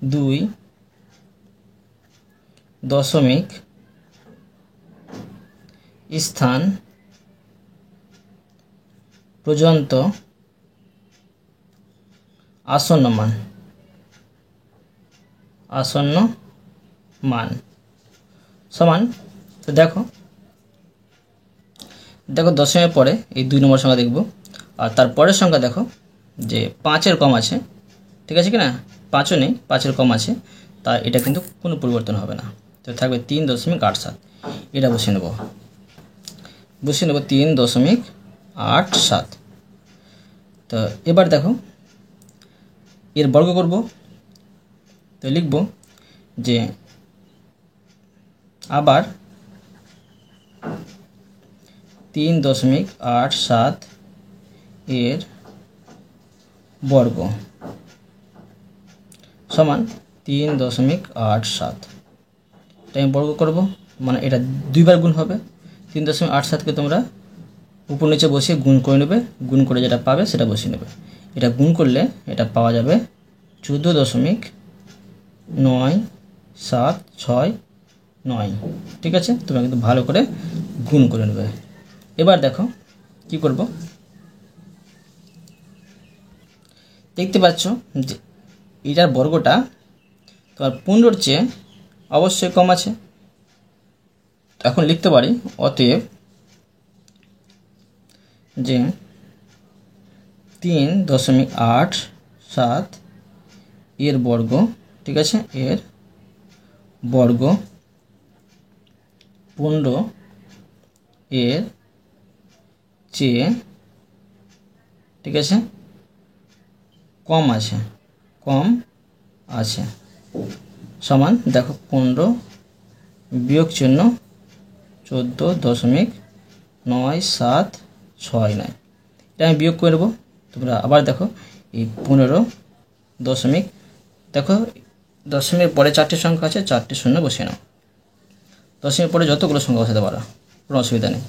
2 দশমিক স্থান পর্যন্ত আসন্ন মান সমান। তো দেখো দশমিকের পরে এই 2 নম্বর সংখ্যা দেখব, আর তার পরের সংখ্যা দেখো যে 5-এর কম আছে। ঠিক আছে কি না, 5ও নেই, 5-এর কম আছে, তাই এটা কিন্তু কোনো পরিবর্তন হবে না, তো থাকবে 3.87। এটা বসিয়ে নেব 3.87। তো এবার দেখো এর বর্গ করব, তো লিখব যে আবার 3.87 এর বর্গ সমান 3.87। এটা আমি বর্গ করব, মানে এটা 2বার গুণ হবে। 3.87কে তোমরা উপর নিচে বসিয়ে গুণ করে নেবে, গুণ করে যেটা পাবে সেটা বসিয়ে নেবে। এটা গুণ করলে এটা পাওয়া যাবে 14.9769। ঠিক আছে, তোমরা কিন্তু ভালো করে গুণ করে নেবে। এবার দেখো কি করব, দেখতে পাচ্ছ যে এটার বর্গটা তোমার 15-র চেয়ে অবশ্যই কম আছে। এখন লিখতে পারি অতএব যে 3.87 এর বর্গ, ঠিক আছে, এর বর্গ 15 এর চেয়ে, ঠিক আছে, কম আছে সমান দেখো 15 বিয়োগ চিহ্ন 14.9769, এটা আমি বিয়োগ করে নেবো। তোমরা আবার দেখো এই 15 দশমিক, দেখো দশমিকের পরে 4টি সংখ্যা আছে, 4টি শূন্য বসিয়ে নাও। দশমিকের পরে যতগুলো সংখ্যা বসাতে পারো, কোনো অসুবিধা নেই।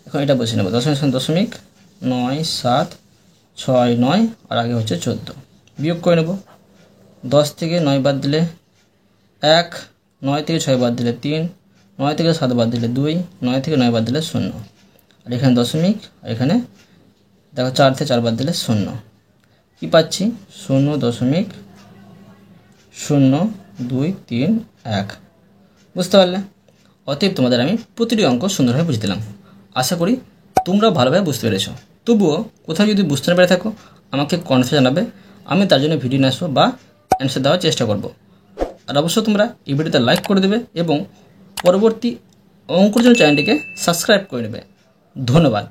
এখন এটা বসিয়ে নেবো 0.9769 আর আগে হচ্ছে 14, বিয়োগ করে নেব। 10 থেকে 9 বাদ দিলে 1, 9 থেকে 6 বাদ দিলে 3, 9 থেকে 7 বাদ দিলে 2, 9 থেকে 9 বাদ দিলে 0, আর এখানে দশমিক, আর এখানে দেখো 4 থেকে 4 বাদ দিলে 0। কী পাচ্ছি? 0.023১। বুঝতে পারলে? অতএব তোমাদের আমি প্রতিটি অঙ্ক সুন্দরভাবে বুঝে দিলাম। আশা করি তোমরাও ভালোভাবে বুঝতে পেরেছ। তবুও কোথাও যদি বুঝতে না পেরে থাকো আমাকে কমেন্টে জানাবে, আমি তার জন্য ভিডিও নিয়ে আসবো বা অ্যান্সার দেওয়ার চেষ্টা করব। আর অবশ্যই তোমরা এই ভিডিওতে লাইক করে দেবে এবং পরবর্তী অঙ্কের জন্য চ্যানেলটিকে সাবস্ক্রাইব করে নেবে। ধন্যবাদ।